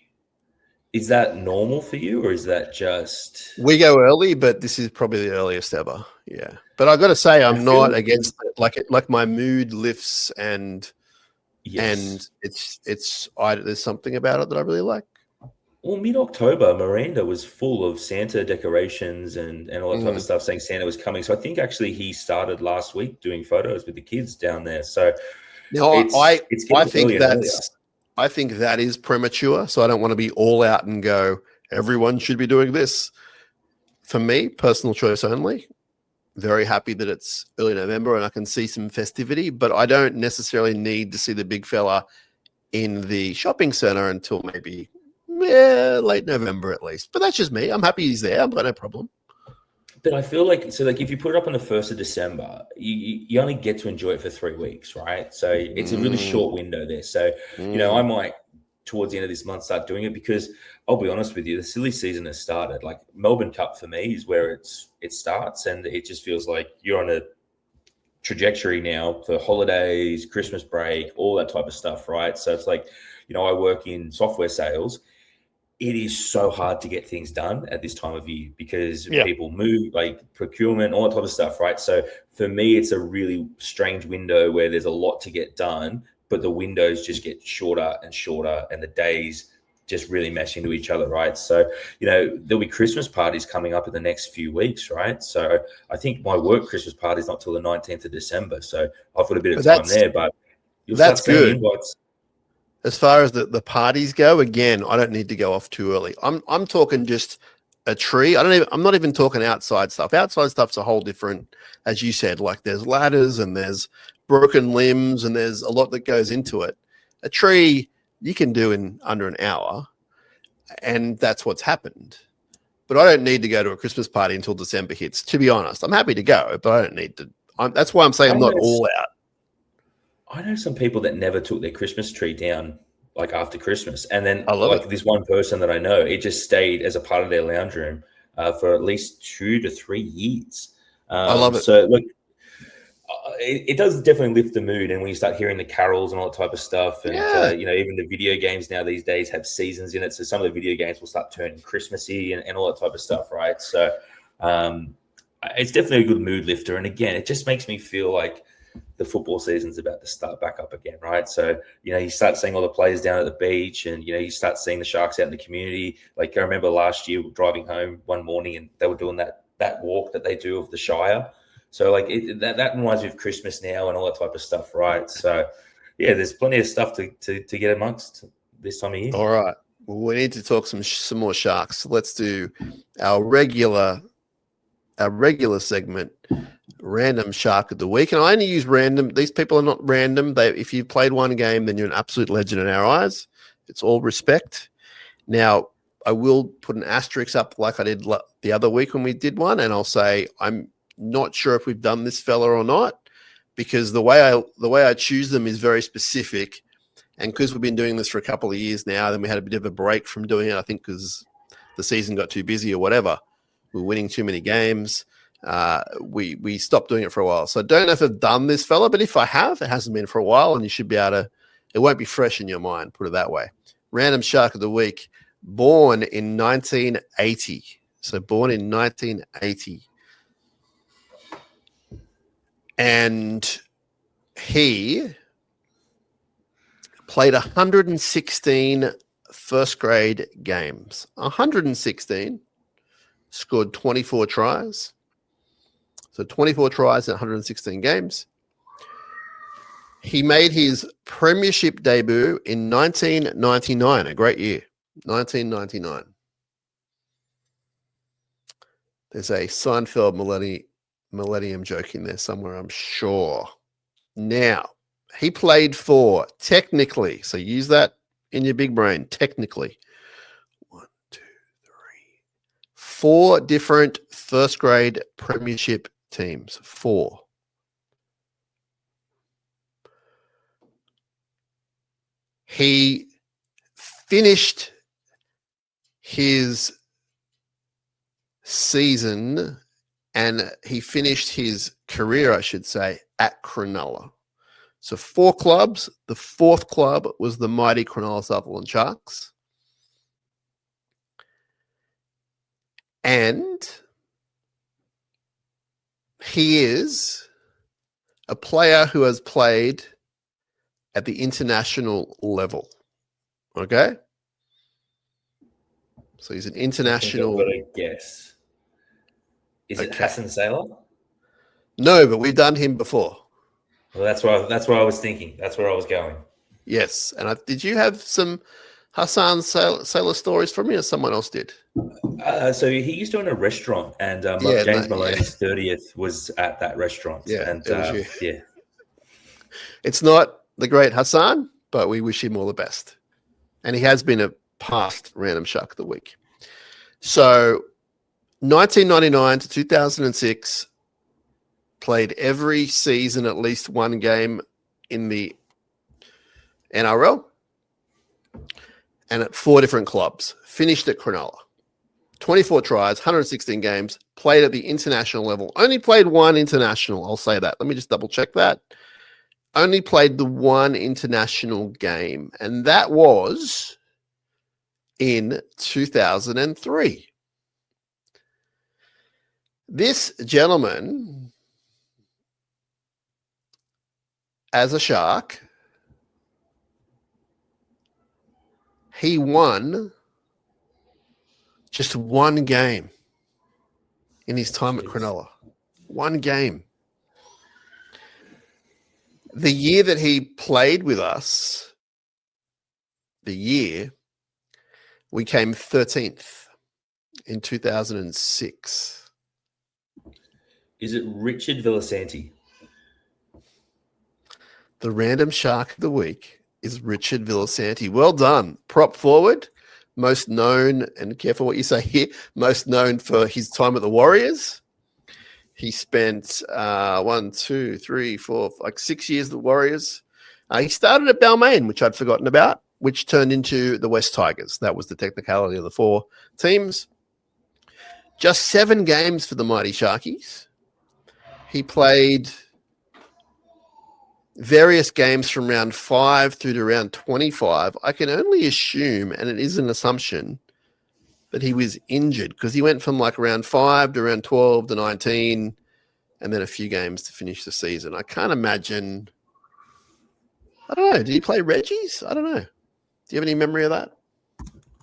Is that normal for you, or is that just... We go early, but this is probably the earliest ever. Yeah. But I got to say, I'm not against it. Like my mood lifts and it's there's something about it that I really like. Well, mid-October, Miranda was full of Santa decorations and all that type of stuff, saying Santa was coming. So I think actually he started last week doing photos with the kids down there. So I think that is premature. So I don't want to be all out and go, everyone should be doing this. For me, personal choice only. Very happy that it's early November and I can see some festivity, but I don't necessarily need to see the big fella in the shopping center until maybe late November at least. But that's just me. I'm happy he's there. I've got no problem. But I feel like, so like if you put it up on the 1st of December, you only get to enjoy it for 3 weeks, right? So it's a really short window there. So, you know, I might towards the end of this month start doing it because I'll be honest with you, the silly season has started. Like Melbourne Cup for me is where it starts, and it just feels like you're on a trajectory now for holidays, Christmas break, all that type of stuff, right? So it's like, you know, I work in software sales. It is so hard to get things done at this time of year because people move, like procurement, all that type of stuff, right? So for me, it's a really strange window where there's a lot to get done, but the windows just get shorter and shorter, and the days just really mesh into each other, right? So, there'll be Christmas parties coming up in the next few weeks, right? So I think my work Christmas party is not till the 19th of December. So I've got a bit of time there, but you'll start seeing good. invites. As far as the parties go, again, I don't need to go off too early. I'm talking just a tree. I'm not even talking outside stuff. Outside stuff's a whole different, as you said, like there's ladders and there's broken limbs and there's a lot that goes into it. A tree you can do in under an hour, and that's what's happened. But I don't need to go to a Christmas party until December hits, to be honest. I'm happy to go, but I don't need to. That's why I'm saying I'm not all out. I know some people that never took their Christmas tree down like after Christmas. And then this one person that I know, it just stayed as a part of their lounge room for at least 2 to 3 years. I love it. So look, it does definitely lift the mood. And when you start hearing the carols and all that type of stuff, and even the video games now these days have seasons in it. So some of the video games will start turning Christmassy and all that type of stuff, right? So it's definitely a good mood lifter. And again, it just makes me feel like the football season's about to start back up again, right? So, you start seeing all the players down at the beach, and, you start seeing the Sharks out in the community. Like I remember last year driving home one morning and they were doing that walk that they do of the Shire. So like that reminds me of Christmas now and all that type of stuff, right? So yeah, there's plenty of stuff to get amongst this time of year. All right. Well, we need to talk some more Sharks. Let's do our regular segment, Random Shark of the Week. And I only use random. These people are not random. If you've played one game, then you're an absolute legend in our eyes. It's all respect. Now, I will put an asterisk up like I did the other week when we did one, and I'll say I'm not sure if we've done this fella or not, because the way I choose them is very specific. And because we've been doing this for a couple of years now, then we had a bit of a break from doing it, I think because the season got too busy or whatever. We're winning too many games. We stopped doing it for a while. So I don't know if I've done this fella, but if I have, it hasn't been for a while, and you should be able to, it won't be fresh in your mind, put it that way. Random Shark of the Week, born in 1980. So born in 1980. And he played 116 first grade games. 116. Scored 24 tries. So 24 tries in 116 games. He made his premiership debut in 1999, a great year. 1999. There's a Seinfeld Millennium joke in there somewhere, I'm sure. Now, he played for, technically, so use that in your big brain, technically, 4 different first grade premiership teams. 4. He finished his season, and he finished his career, I should say, at Cronulla. So 4 clubs. The 4th club was the mighty Cronulla Sharks. And he is a player who has played at the international level. Okay? So he's an international. I've got a guess. Is it Hassan Saylor? No, but we've done him before. Well, that's where I was thinking. That's where I was going. Yes. And did you have some Hassan Saylor stories from me, or someone else did? So he used to own a restaurant, and James Maloney's 30th was at that restaurant. Yeah, and yeah. It's not the great Hassan, but we wish him all the best. And he has been a past Random Shark of the Week. So 1999 to 2006, played every season at least one game in the NRL, and at 4 different clubs. Finished at Cronulla. 24 tries, 116 games, played at the international level. Only played 1 international, I'll say that. Let me just double check that. Only played the 1 international game, and that was in 2003. This gentleman, as a Shark, he won just one game in his time at Cronulla. One game. The year that he played with us, we came 13th in 2006. Is it Richard Villasanti? The random shark of the week is Richard Villasanti. Well done. Prop forward, most known, and careful what you say here, most known for his time at the Warriors. He spent 6 years at the Warriors. He started at Balmain, which I'd forgotten about, which turned into the West Tigers. That was the technicality of the 4 teams. Just 7 games for the Mighty Sharkies. He played various games from round 5 through to round 25. I can only assume, and it is an assumption, that he was injured because he went from like round 5 to round 12 to 19 and then a few games to finish the season. I can't imagine. I don't know. Did he play Reggie's? I don't know. Do you have any memory of that?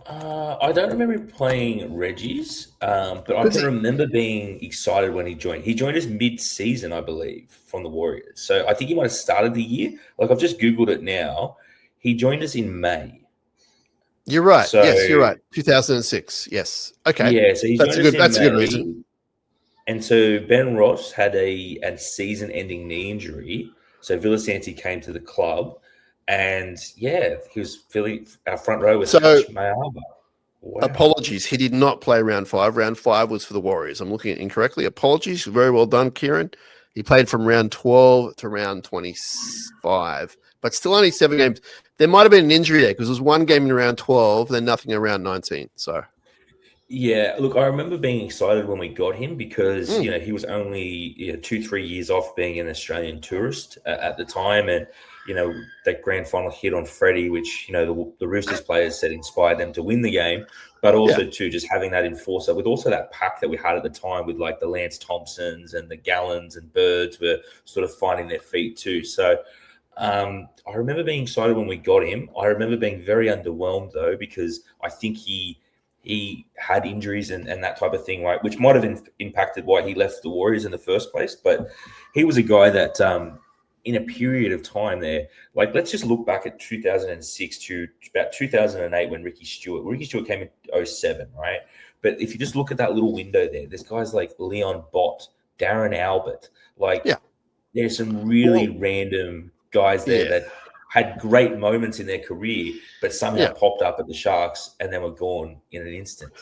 I don't remember playing Reggie's, but I can remember being excited when he joined. He joined us mid-season, I believe, from the Warriors. So I think he might have started the year. Like, I've just Googled it now. He joined us in May. You're right. So, yes, you're right. 2006. Yes. Okay. Yeah, so he that's a good reason. And so Ben Ross had a season-ending knee injury. So Villasanti came to the club. And yeah, he was filling our front row with Mayaba. Wow. Apologies. He did not play round 5. Round 5 was for the Warriors. I'm looking at it incorrectly. Apologies. Very well done, Kieran. He played from round 12 to round 25, but still only 7 games. There might have been an injury there because there was 1 game in round 12, then nothing around 19. So, yeah, look, I remember being excited when we got him because, he was only 2-3 years off being an Australian tourist at the time. And, that grand final hit on Freddie, which, the Roosters players said inspired them to win the game, but also too, just having that enforcer with also that pack that we had at the time with like the Lance Thompsons and the Gallons and Birds were sort of finding their feet too. So I remember being excited when we got him. I remember being very underwhelmed though, because I think he had injuries and that type of thing, right, which might have impacted why he left the Warriors in the first place. But he was a guy that in a period of time there, like let's just look back at 2006 to about 2008 when Ricky Stewart came in 2007, right? But if you just look at that little window there, there's guys like Leon Bott, Darren Albert, there's some really random guys there that had great moments in their career, but somehow popped up at the Sharks and then were gone in an instant.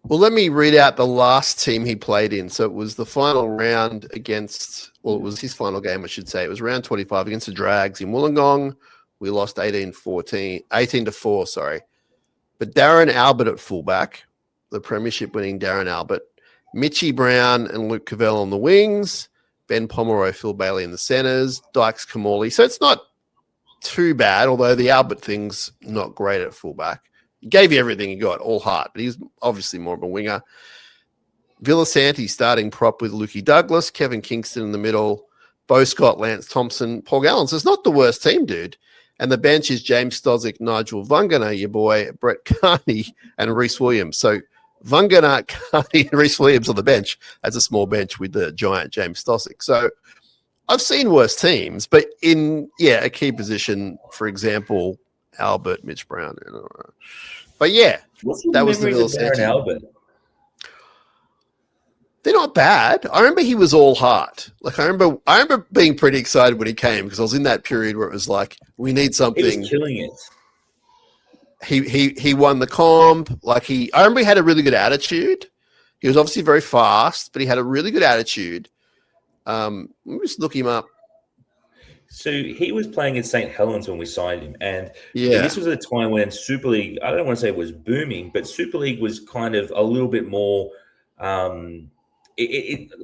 Well, let me read out the last team he played in. So it was the final round against, it was his final game, I should say. It was round 25 against the Drags in Wollongong. We lost 18-4, sorry. But Darren Albert at fullback, the premiership winning Darren Albert, Mitchie Brown and Luke Cavell on the wings, Ben Pomeroy, Phil Bailey in the centers, Dykes Kamali. So it's not too bad, although the Albert thing's not great at fullback. He gave you everything he got, all heart, but he's obviously more of a winger. Villasanti starting prop with Lukey Douglas, Kevin Kingston in the middle, Bo Scott, Lance Thompson, Paul Gallen. So it's not the worst team, dude. And the bench is James Stozic, Nigel Vungana, your boy, Brett Carney, and Reece Williams. So Vungana, Carney, and Reece Williams on the bench as a small bench with the giant James Stozic. So I've seen worse teams, but in, a key position, for example, Albert, Mitch Brown. But that was the Villasanti. Albert? They're not bad. I remember he was all heart. Like I remember being pretty excited when he came because I was in that period where it was like we need something. He was killing it. He won the comp. I remember he had a really good attitude. He was obviously very fast, but he had a really good attitude. Let me just look him up. So he was playing at St. Helens when we signed him. And this was at a time when Super League, I don't want to say it was booming, but Super League was kind of a little bit more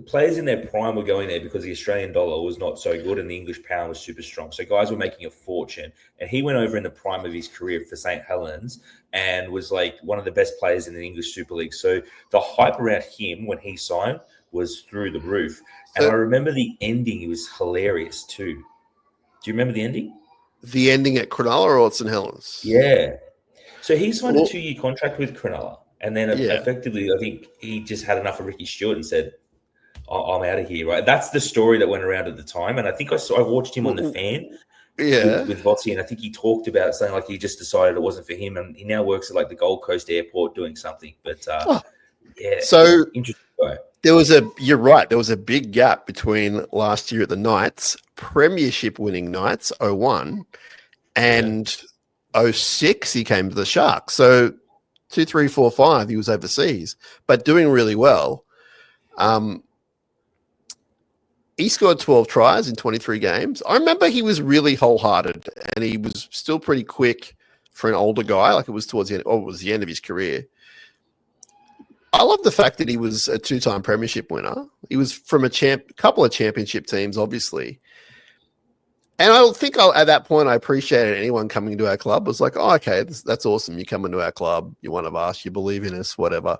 players in their prime were going there because the Australian dollar was not so good and the English pound was super strong. So guys were making a fortune. And he went over in the prime of his career for St. Helens and was like one of the best players in the English Super League. So the hype around him when he signed was through the roof. And I remember the ending. It was hilarious too. Do you remember the ending? The ending at Cronulla or at St. Helens? Yeah. So he signed a 2-year contract with Cronulla, and then effectively, I think he just had enough of Ricky Stewart and said, I'm out of here, right? That's the story that went around at the time. And I think I watched him on The Fan with Votsi, and I think he talked about it, saying like he just decided it wasn't for him, and he now works at like the Gold Coast airport doing something. But so interesting guy. You're right, there was a big gap between last year at the Knights, premiership winning Knights, 01, and 06 he came to the Sharks. So 2, 3, 4, 5 he was overseas, but doing really well. He scored 12 tries in 23 games. I remember he was really wholehearted, and he was still pretty quick for an older guy. Like it was towards the end, it was the end of his career. I love the fact that he was a 2-time premiership winner. He was from a couple of championship teams, obviously. And I think at that point, I appreciated anyone coming to our club. Was like, oh, okay, that's awesome. You come into our club, you're one of us, you believe in us, whatever.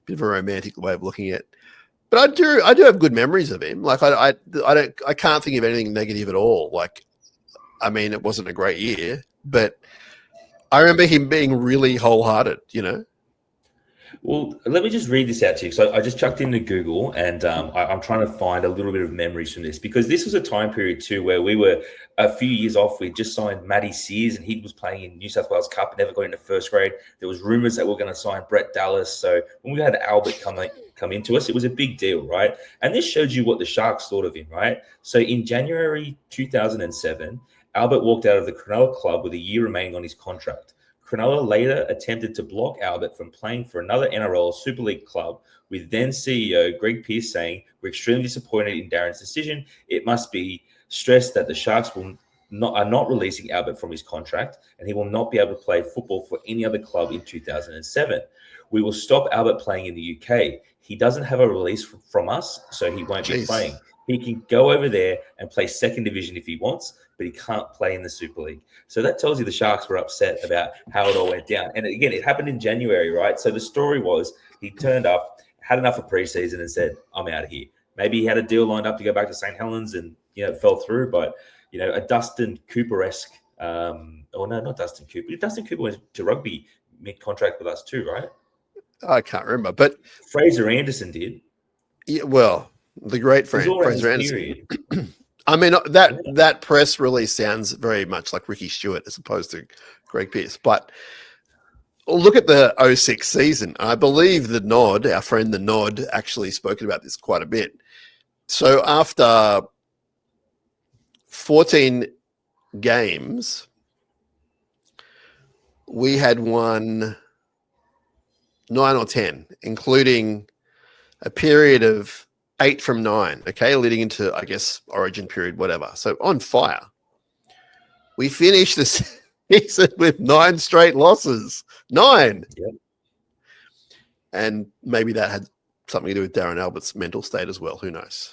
Bit of a romantic way of looking at it. But I do have good memories of him. Like I can't think of anything negative at all. Like, I mean, it wasn't a great year, but I remember him being really wholehearted, you know? Well, let me just read this out to you. So I just chucked into Google, and I'm trying to find a little bit of memories from this, because this was a time period too where we were a few years off. We just signed Matty Sears, and he was playing in New South Wales Cup and never got into first grade. There was rumours that we were going to sign Brett Dallas. So when we had Albert come into us, it was a big deal, right? And this shows you what the Sharks thought of him, right? So in January 2007, Albert walked out of the Cronulla club with a year remaining on his contract. Cronulla later attempted to block Albert from playing for another NRL Super League club, with then CEO Greg Pearce saying, "We're extremely disappointed in Darren's decision. It must be stressed that the Sharks are not releasing Albert from his contract, and he will not be able to play football for any other club in 2007. We will stop Albert playing in the UK. He doesn't have a release from us, so he won't be playing. He can go over there and play second division if he wants, but he can't play in the Super League." So that tells you the Sharks were upset about how it all went down. And again, it happened in January, right? So the story was he turned up, had enough of preseason, and said, "I'm out of here." Maybe he had a deal lined up to go back to St. Helens, and it fell through. But a Dustin Cooper-esque, not Dustin Cooper. Dustin Cooper went to rugby mid-contract with us too, right? I can't remember, but Fraser Anderson did. Yeah, well, the great Fraser Anderson. I mean, that press release sounds very much like Ricky Stewart as opposed to Greg Pearce. But look at the 06 season. I believe the Nod, our friend the Nod, actually spoken about this quite a bit. So after 14 games, we had won 9 or 10, including a period of 8 from 9, okay, leading into, I guess, Origin period, whatever. So on fire. We finished the season with 9 straight losses. 9. Yep. And maybe that had something to do with Darren Albert's mental state as well. Who knows?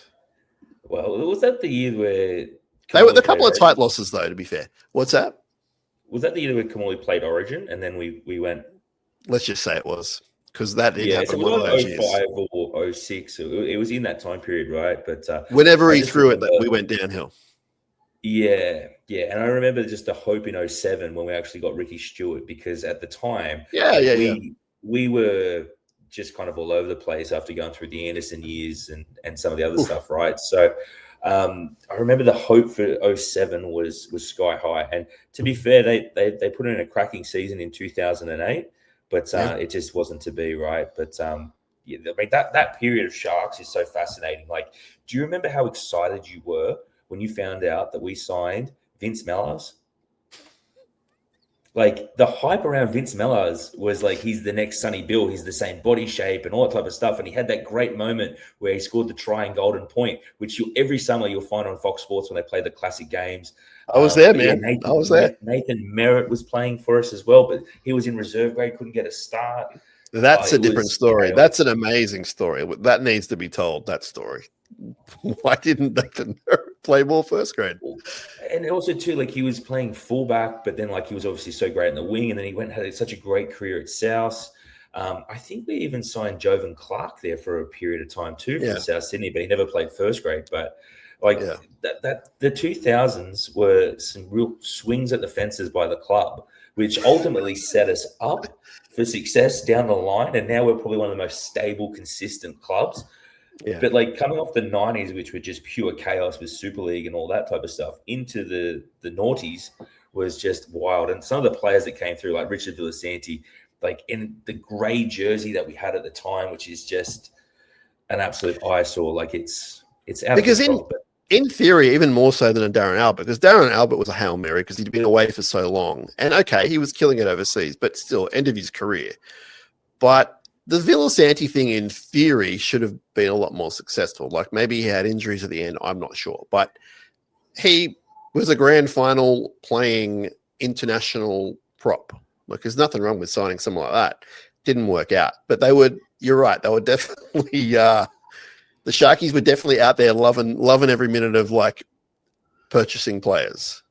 Well, was that the year where they were a couple of tight losses, though, to be fair. What's that? Was that the year where Kamali played Origin, and then we went? Let's just say it was, because that did happen. So it was like 05 or 06. It was in that time period, right? But whenever he threw it, we went downhill. Yeah. And I remember just the hope in 07 when we actually got Ricky Stewart, because at the time, we were just kind of all over the place after going through the Anderson years and some of the other stuff, right? So I remember the hope for 07 was sky high. And to be fair, they put in a cracking season in 2008, but it just wasn't to be, right? But I mean, that period of Sharks is so fascinating. Like, do you remember how excited you were when you found out that we signed Vince Mellors? Like, the hype around Vince Mellors was like, he's the next Sonny Bill. He's the same body shape and all that type of stuff. And he had that great moment where he scored the try in Golden Point, which every summer you'll find on Fox Sports when they play the classic games. I was there, man. I was there. Nathan Merritt was playing for us as well, but he was in reserve grade, couldn't get a start. That's a different story. That's an amazing story. That needs to be told, that story. Why didn't Nathan Merritt play more first grade? And also, too, like, he was playing fullback, but then, like, he was obviously so great in the wing, and then he went and had such a great career at South. I think we even signed Jovan Clark there for a period of time, too, from South Sydney, but he never played first grade. But Like Yeah. that the 2000s were some real swings at the fences by the club, which ultimately set us up for success down the line. And now we're probably one of the most stable, consistent clubs. Yeah. But like coming off the 90s, which were just pure chaos with Super League and all that type of stuff, into the noughties was just wild. And some of the players that came through, like Richard Villasanti, like in the grey jersey that we had at the time, which is just an absolute eyesore. Like it's out Because of control. But in theory, even more so than a Darren Albert, because Darren Albert was a Hail Mary because he'd been away for so long. And okay, he was killing it overseas, but still, end of his career. But the Villasanti thing, in theory, should have been a lot more successful. Like maybe he had injuries at the end, I'm not sure. But he was a grand final playing international prop. Like there's nothing wrong with signing someone like that. Didn't work out. But you're right, they were definitely the Sharkies were definitely out there loving every minute of like purchasing players.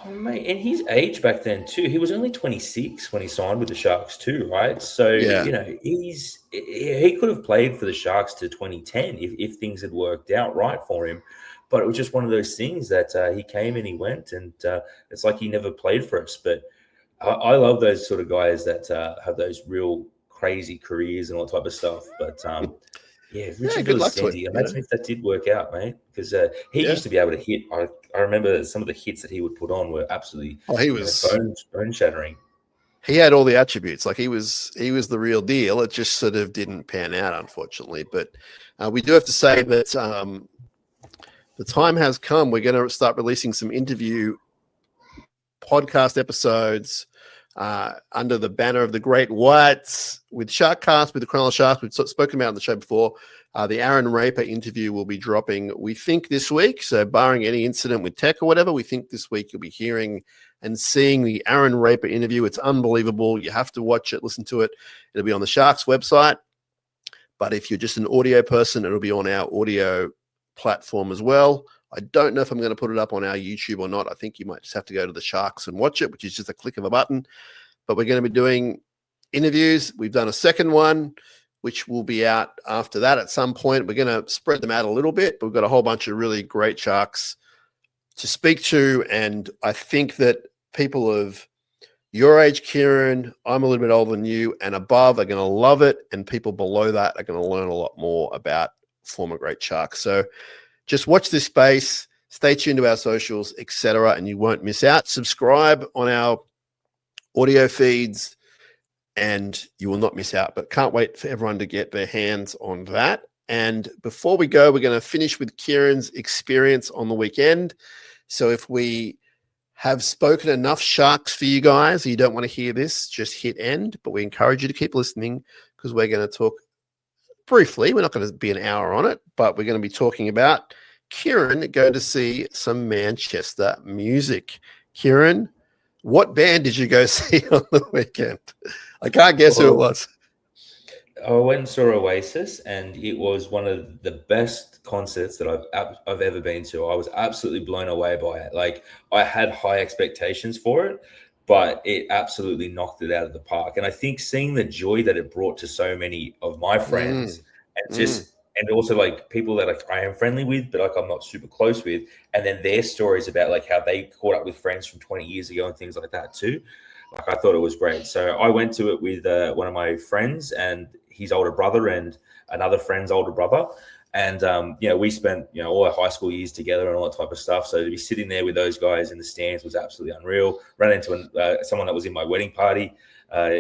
oh mate, and his age back then too. He was only 26 when he signed with the Sharks too, right? So Yeah. you know he could have played for the Sharks to 2010 if things had worked out right for him. But it was just one of those things that he came and he went, and it's like he never played for us. But I love those sort of guys that have those real crazy careers and all type of stuff. But yeah, Richard good luck to Villasanti. Imagine if that did work out, mate. Because he used to be able to hit. I remember some of the hits that he would put on were absolutely bone shattering. He had all the attributes. Like he was the real deal. It just sort of didn't pan out, unfortunately. But we do have to say that the time has come. We're going to start releasing some interview podcast episodes under the banner of the Great Whites with SharkCast, with the Cronulla Sharks. We've spoken about on the show before. The Aaron Raper interview will be dropping, we think, this week. So barring any incident with tech or whatever, we think this week you'll be hearing and seeing the Aaron Raper interview. It's unbelievable. You have to watch it, listen to it. It'll be on the Sharks website. But if you're just an audio person, it'll be on our audio platform as well. I don't know if I'm going to put it up on our YouTube or not. I think you might just have to go to the Sharks and watch it, which is just a click of a button. But we're going to be doing interviews. We've done a second one, which will be out after that at some point. We're going to spread them out a little bit, but we've got a whole bunch of really great Sharks to speak to. And I think that people of your age, Kieran, I'm a little bit older than you, and above are going to love it. And people below that are going to learn a lot more about former great Sharks. So just watch this space, stay tuned to our socials, etc., and you won't miss out. Subscribe on our audio feeds, and you will not miss out. But can't wait for everyone to get their hands on that. And before we go, we're going to finish with Kieran's experience on the weekend. So if we have spoken enough Sharks for you guys, you don't want to hear this, just hit end. But we encourage you to keep listening because we're going to talk briefly. We're not going to be an hour on it, but we're going to be talking about Kieran going to see some Manchester music. Kieran, what band did you go see on the weekend? I can't guess who it was. I went and saw Oasis, and it was one of the best concerts that I've ever been to. I was absolutely blown away by it. Like I had high expectations for it, but it absolutely knocked it out of the park. And I think seeing the joy that it brought to so many of my friends and also like people that I am friendly with, but like I'm not super close with, and then their stories about like how they caught up with friends from 20 years ago and things like that too. Like I thought it was great. So I went to it with one of my friends and his older brother and another friend's older brother. And, we spent, all our high school years together and all that type of stuff. So to be sitting there with those guys in the stands was absolutely unreal. Ran into someone that was in my wedding party.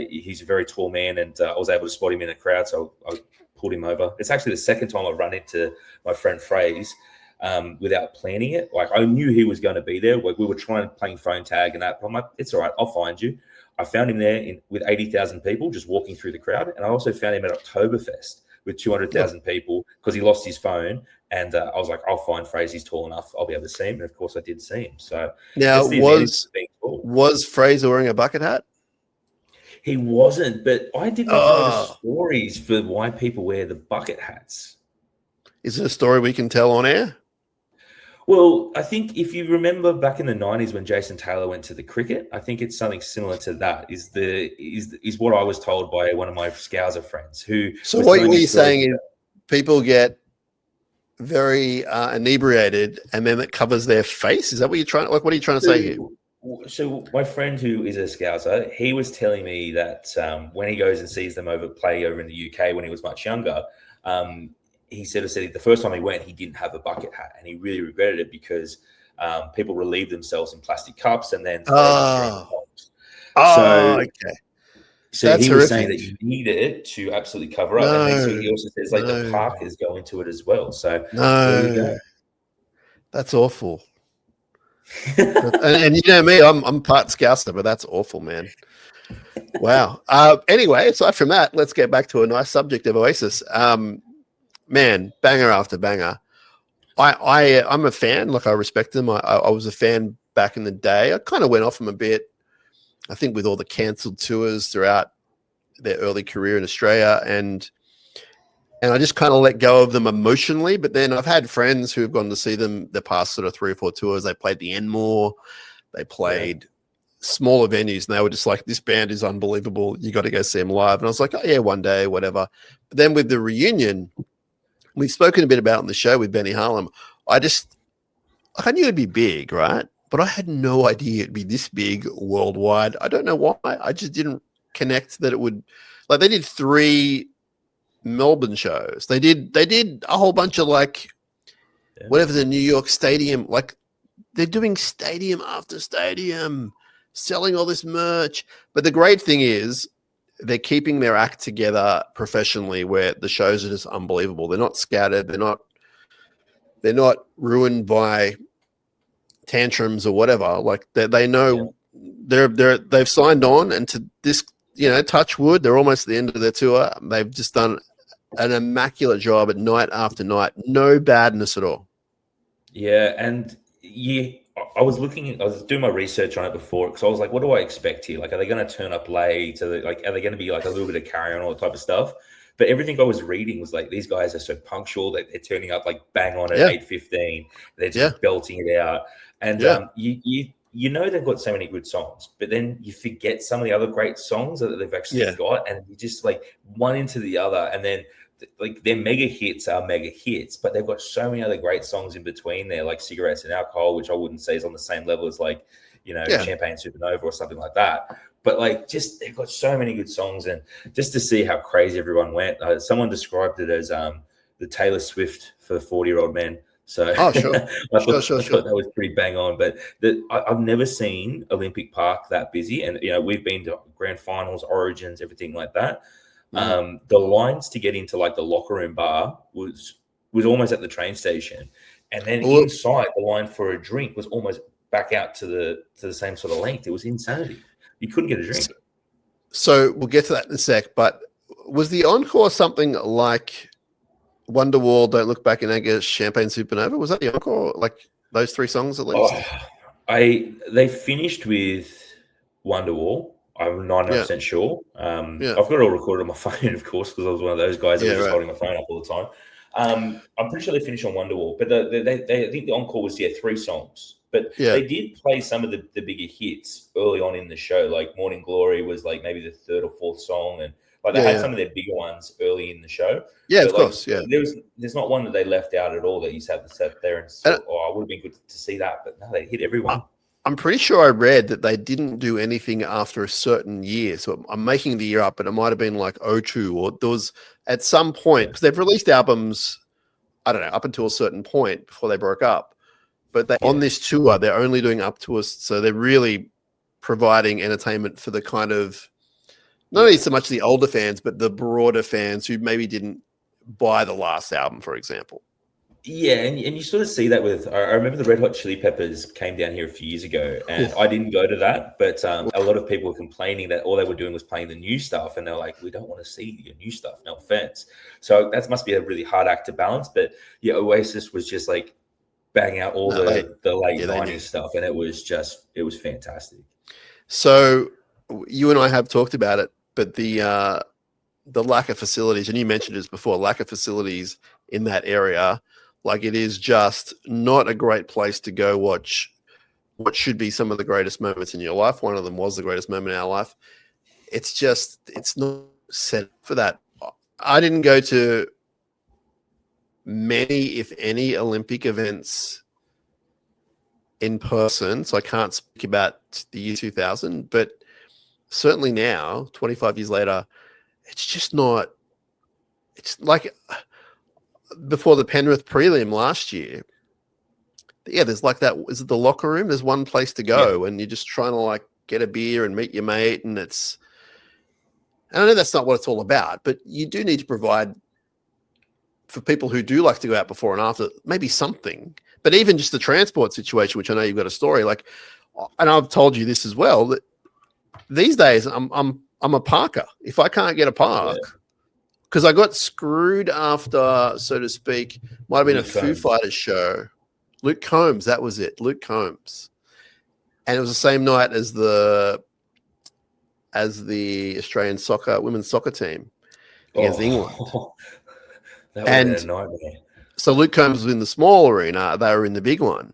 He's a very tall man, and I was able to spot him in a crowd. So I pulled him over. It's actually the second time I've run into my friend Fraser without planning it. Like I knew he was going to be there. Like we were playing phone tag and that. But I'm like, it's all right. I'll find you. I found him there with 80,000 people just walking through the crowd. And I also found him at Oktoberfest with 200,000 people because he lost his phone. And I was like, I'll find Fraser. He's tall enough. I'll be able to see him. And of course I did see him. So now was Fraser wearing a bucket hat? He wasn't, but I did not know the stories for why people wear the bucket hats. Is it a story we can tell on air? Well, I think if you remember back in the 90s when Jason Taylor went to the cricket, I think it's something similar to that. Is what I was told by one of my Scouser friends who. So what you're saying is people get very inebriated, and then it covers their face. Is that what you're trying? Like, what are you trying to say here? So my friend who is a Scouser, he was telling me that when he goes and sees them play over in the UK when he was much younger, he said the first time he went, he didn't have a bucket hat, and he really regretted it because people relieved themselves in plastic cups and then throw them during the Okay. So That's he was saying that horrific. you need it to absolutely cover up. No, And then so he also says like the no, Parkers go into it as well. So there you no. go. That's awful. And you know me, I'm part Scouser, but that's awful, man. Wow. Anyway, aside from that, let's get back to a nice subject of Oasis. Man, banger after banger. I'm a fan. Like, I respect them. I was a fan back in the day. I kind of went off them a bit, I think, with all the cancelled tours throughout their early career in Australia, and I just kind of let go of them emotionally. But then I've had friends who have gone to see them the past sort of 3 or 4 tours. They played the Enmore, they played smaller venues, and they were just like, this band is unbelievable. You got to go see them live. And I was like, oh yeah, one day, whatever. But then with the reunion, we've spoken a bit about it on the show with Benny Harlem. I knew it'd be big, right? But I had no idea it'd be this big worldwide. I don't know why. I just didn't connect that it would. Like, they did 3 Melbourne shows. They did a whole bunch of whatever the New York stadium, like they're doing stadium after stadium, selling all this merch. But the great thing is they're keeping their act together professionally, where the shows are just unbelievable. They're not scattered. They're not ruined by tantrums or whatever. Like, they know they've signed on, and to this, touch wood, they're almost at the end of their tour. They've just done an immaculate job at night after night. No badness at all. Yeah, and I was doing my research on it before, because I was like, what do I expect here? Like, are they going to turn up late? Are they going to be like a little bit of carry on, all that type of stuff? But everything I was reading was like, these guys are so punctual that they're turning up like bang on at 8:15. They're just belting it out. And you know they've got so many good songs, but then you forget some of the other great songs that they've actually got, and you just like one into the other, and then like their mega hits are mega hits, but they've got so many other great songs in between there, like Cigarettes and Alcohol, which I wouldn't say is on the same level as like, Champagne Supernova or something like that. But like, just they've got so many good songs, and just to see how crazy everyone went. Someone described it as the Taylor Swift for 40-year-old men. So sure. I thought that was pretty bang on. But I've never seen Olympic Park that busy, and we've been to grand finals, origins, everything like that. The lines to get into like the locker room bar was almost at the train station, and then inside the line for a drink was almost back out to the same sort of length. It was insanity. You couldn't get a drink. So we'll get to that in a sec. But was the encore something like Wonderwall, Don't Look Back in Anger, Champagne Supernova? Was that the encore? Like those 3 songs at least? They finished with Wonderwall. I'm 99% sure. I've got it all recorded on my phone, of course, because I was one of those guys that was just holding my phone up all the time. I'm pretty sure they finished on Wonderwall, but I think the encore was 3 songs. But they did play some of the bigger hits early on in the show. Like Morning Glory was like maybe the 3rd or 4th song, and like they had some of their bigger ones early in the show. Yeah, but of course. Yeah, there's not one that they left out at all that you sat there and thought, I would have been good to see that. But no, they hit everyone. I'm pretty sure I read that they didn't do anything after a certain year. So I'm making the year up, but it might have been like 02, or there was at some point, because they've released albums, I don't know, up until a certain point before they broke up. But on this tour, they're only doing up tours. So they're really providing entertainment for the kind of, not only so much the older fans, but the broader fans who maybe didn't buy the last album, for example. Yeah, and you sort of see that with, I remember the Red Hot Chili Peppers came down here a few years ago, and I didn't go to that, but a lot of people were complaining that all they were doing was playing the new stuff, and they're like, we don't want to see your new stuff, no offense. So that must be a really hard act to balance, but Oasis was just like bang out all the late 90s stuff, and it was fantastic. So you and I have talked about it, but the lack of facilities, and you mentioned this before, lack of facilities in that area, like it is just not a great place to go watch what should be some of the greatest moments in your life. One of them was the greatest moment in our life. It's not set for that. I didn't go to many, if any, Olympic events in person. So I can't speak about the year 2000, but certainly now, 25 years later, it's just not. It's like before the Penrith prelim last year. Yeah, there's like that. Is it the locker room? There's one place to go, and you're just trying to like get a beer and meet your mate, and it's. And I know that's not what it's all about, but you do need to provide for people who do like to go out before and after, maybe something. But even just the transport situation, which I know you've got a story like, and I've told you this as well, that these days I'm a parker. If I can't get a park, because I got screwed after, so to speak, might have been a Foo Fighters show. Luke Combs, that was it. Luke Combs, and it was the same night as the Australian women's soccer team against England. That would have been a nightmare. So Luke Combs was in the small arena. They were in the big one.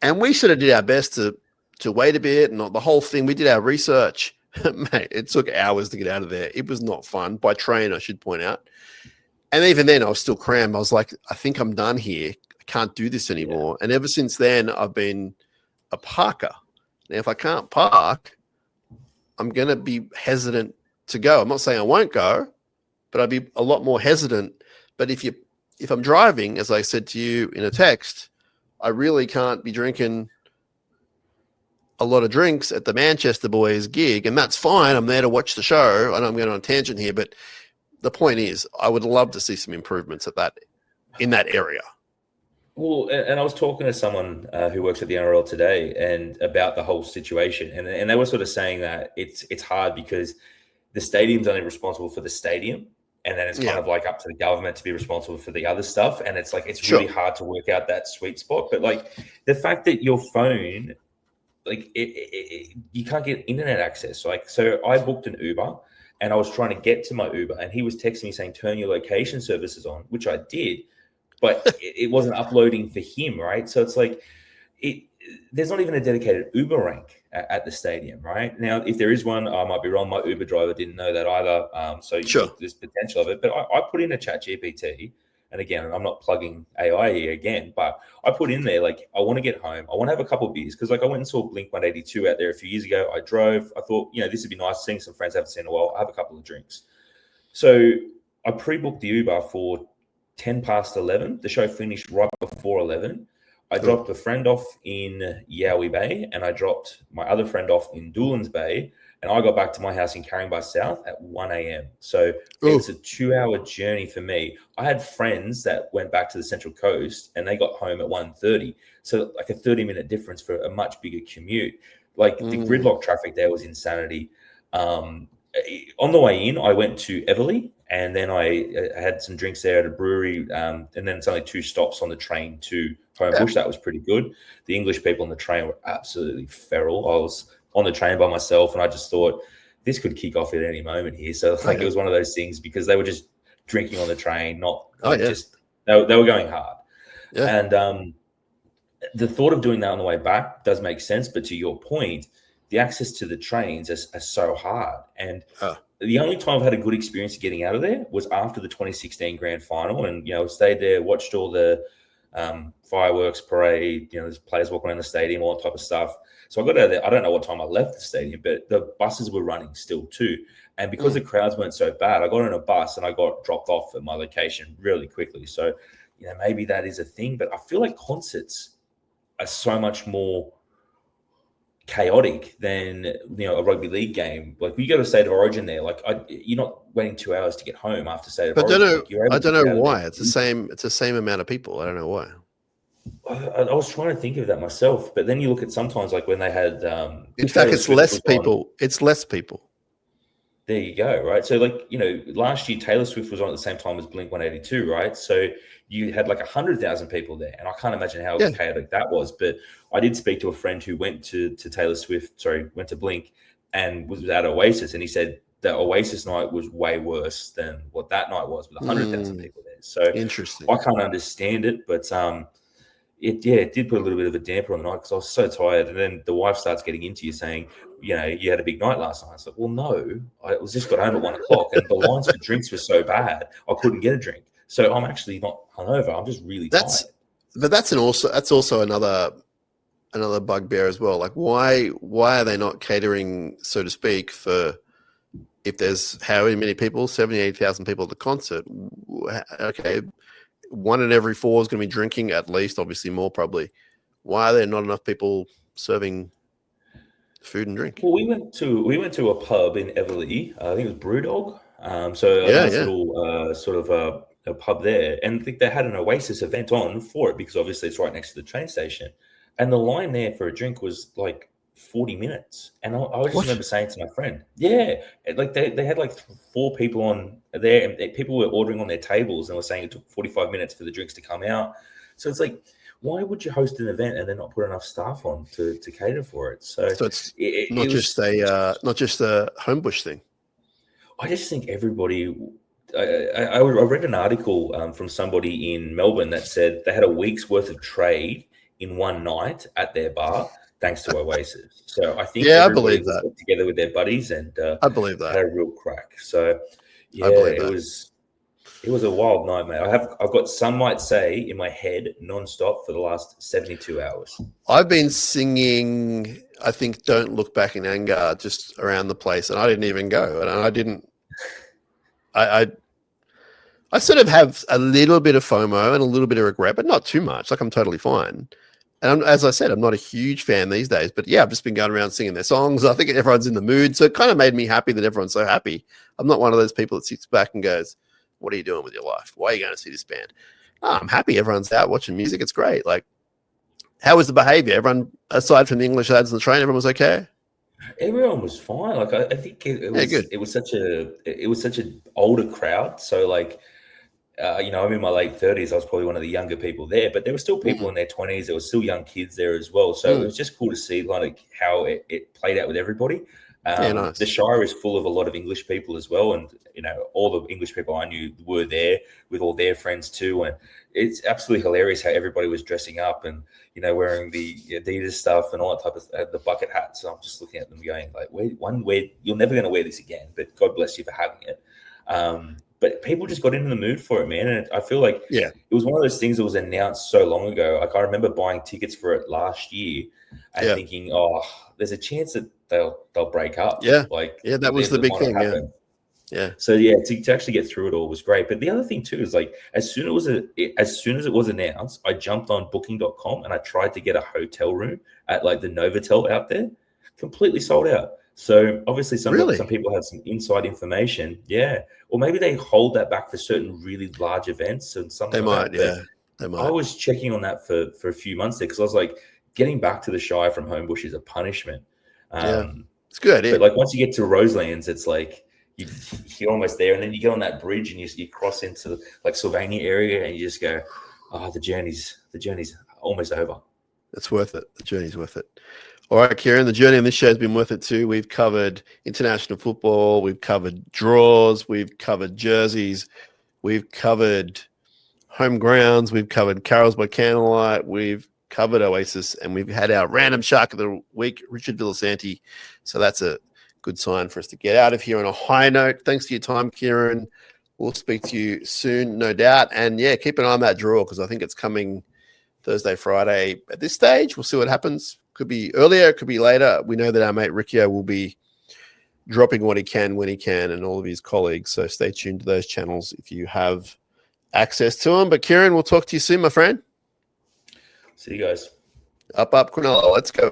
And we sort of did our best to wait a bit and the whole thing. We did our research. Mate, it took hours to get out of there. It was not fun. By train, I should point out. And even then, I was still crammed. I was like, I think I'm done here. I can't do this anymore. And ever since then, I've been a parker. Now, if I can't park, I'm going to be hesitant to go. I'm not saying I won't go, but I'd be a lot more hesitant. But if I'm driving, as I said to you in a text, I really can't be drinking a lot of drinks at the Manchester Boys gig, and that's fine. I'm there to watch the show. I know I'm going on a tangent here, but the point is, I would love to see some improvements in that area. Well, and I was talking to someone who works at the NRL today, and about the whole situation, and they were sort of saying that it's hard because the stadium's only responsible for the stadium. And then it's kind of like up to the government to be responsible for the other stuff. And it's like, it's really hard to work out that sweet spot. But like the fact that your phone, like you can't get internet access. Like, so I booked an Uber and I was trying to get to my Uber and he was texting me saying, turn your location services on, which I did, but it wasn't uploading for him. Right. So it's like, there's not even a dedicated Uber rank at the stadium, right? Now, if there is one, I might be wrong. My Uber driver didn't know that either. So there's potential of it. But I put in a chat GPT, and again, I'm not plugging AI here again, but I put in there, like, I want to get home. I want to have a couple of beers because, like, I went and saw Blink 182 out there a few years ago. I drove. I thought, this would be nice, seeing some friends I haven't seen in a while. I have a couple of drinks. So I pre-booked the Uber for 10 past 11. The show finished right before 11. I dropped a friend off in Yowie Bay and I dropped my other friend off in Doolan's Bay, and I got back to my house in Caringbah South at 1 a.m. So it was a 2-hour journey for me. I had friends that went back to the Central Coast and they got home at 1:30. So like a 30-minute difference for a much bigger commute. Like the gridlock traffic there was insanity. On the way in, I went to Everleigh and then I had some drinks there at a brewery. And then it's only 2 stops on the train to Homebush. That was pretty good. The English people on the train were absolutely feral. I was on the train by myself and I just thought this could kick off at any moment here. So it was one of those things because they were just drinking on the train, not just they were going hard. Yeah. And the thought of doing that on the way back does make sense. But to your point, the access to the trains are so hard. And the only time I've had a good experience getting out of there was after the 2016 grand final. And, stayed there, watched all the fireworks parade, there's players walking around the stadium, all that type of stuff. So I got out of there. I don't know what time I left the stadium, but the buses were running still too. And because the crowds weren't so bad, I got on a bus and I got dropped off at my location really quickly. So, maybe that is a thing, but I feel like concerts are so much more chaotic than a rugby league game. Like you go to State of Origin there, like you're not waiting 2 hours to get home after State of Origin. I don't know why. It's the same amount of people. I don't know why. I was trying to think of that myself, but then you look at sometimes like when they had. In fact, it's less people. It's less people. There you go, right? So like, last year Taylor Swift was on at the same time as Blink 182, right? So you had like 100,000 people there. And I can't imagine how chaotic that was. But I did speak to a friend who went to Blink and was at Oasis. And he said the Oasis night was way worse than what that night was with 100,000 people there. So interesting. I can't understand it, but it did put a little bit of a damper on the night because I was so tired. And then the wife starts getting into you saying, you had a big night last night. I was like, well, no, I was just got home at 1 o'clock and the lines for drinks were so bad, I couldn't get a drink. So I'm actually not hungover. I'm just really tired. But that's also another bugbear as well. Like why are they not catering, so to speak, for if there's how many people, 70,000, 80,000 people at the concert? Okay, 1 in every 4 is going to be drinking at least, obviously more probably. Why are there not enough people serving food and drink? Well, we went to a pub in Everleigh. I think it was Brewdog. So a nice little sort of a pub there, and I think they had an Oasis event on for it because obviously it's right next to the train station, and the line there for a drink was like 40 minutes. And I just remember saying to my friend, yeah, like they had like 4 people on there, and people were ordering on their tables and were saying it took 45 minutes for the drinks to come out. So it's like, why would you host an event and then not put enough staff on to cater for it? So it's not just a Homebush thing. I just think everybody. I read an article from somebody in Melbourne that said they had a week's worth of trade in one night at their bar thanks to Oasis. So I think I believe that. Got together with their buddies and I believe that had a real crack. So yeah, it was a wild night, mate. I've got, some might say, in my head nonstop for the last 72 hours. I've been singing, I think, "Don't Look Back in Anger" just around the place, and I didn't even go. And I didn't. I sort of have a little bit of FOMO and a little bit of regret, but not too much. Like I'm totally fine. And as I said, I'm not a huge fan these days. But yeah, I've just been going around singing their songs. I think everyone's in the mood, so it kind of made me happy that everyone's so happy. I'm not one of those people that sits back and goes, "What are you doing with your life? Why are you going to see this band?" Oh, I'm happy everyone's out watching music. It's great. Like, how was the behavior? Everyone, aside from the English lads on the train, everyone was okay? Everyone was fine. Like I think it was such an older crowd. So like, I'm in my late 30s. I was probably one of the younger people there, but there were still people in their 20s. There were still young kids there as well. So it was just cool to see like how it played out with everybody. Nice. The Shire is full of a lot of English people as well, and all the English people I knew were there with all their friends too, and it's absolutely hilarious how everybody was dressing up and wearing the Adidas stuff and all that type of the bucket hats. So I'm just looking at them going like, you're never going to wear this again, but God bless you for having it. But people just got into the mood for it, man, and I feel like it was one of those things that was announced so long ago. Like I remember buying tickets for it last year and thinking, oh, there's a chance that they'll break up. That was the big thing. So to actually get through it all was great. But the other thing too is like as soon as it was announced, I jumped on booking.com and I tried to get a hotel room at like the Novotel out there. Completely sold out. So obviously some people have some inside information. Yeah. Or maybe they hold that back for certain really large events and something. They might. I was checking on that for a few months there because I was like, getting back to the Shire from Homebush is a punishment. It's good. But like once you get to Roselands, it's like you're almost there, and then you get on that bridge and you cross into like Sylvania area, and you just go, "Oh, the journey's almost over." It's worth it. The journey's worth it. All right, Kieran, the journey on this show has been worth it too. We've covered international football, we've covered draws, we've covered jerseys, we've covered home grounds, we've covered carols by candlelight, we've covered Oasis, and we've had our random shark of the week, Richard Villasanti. So that's a good sign for us to get out of here on a high note. Thanks for your time, Kieran. We'll speak to you soon, no doubt. And keep an eye on that draw because I think it's coming Thursday, Friday. At this stage, we'll see what happens. Could be earlier, it could be later. We know that our mate Riccio will be dropping what he can when he can, and all of his colleagues. So stay tuned to those channels if you have access to them. But Kieran, we'll talk to you soon, my friend. See you guys. Up, Cronulla. Let's go.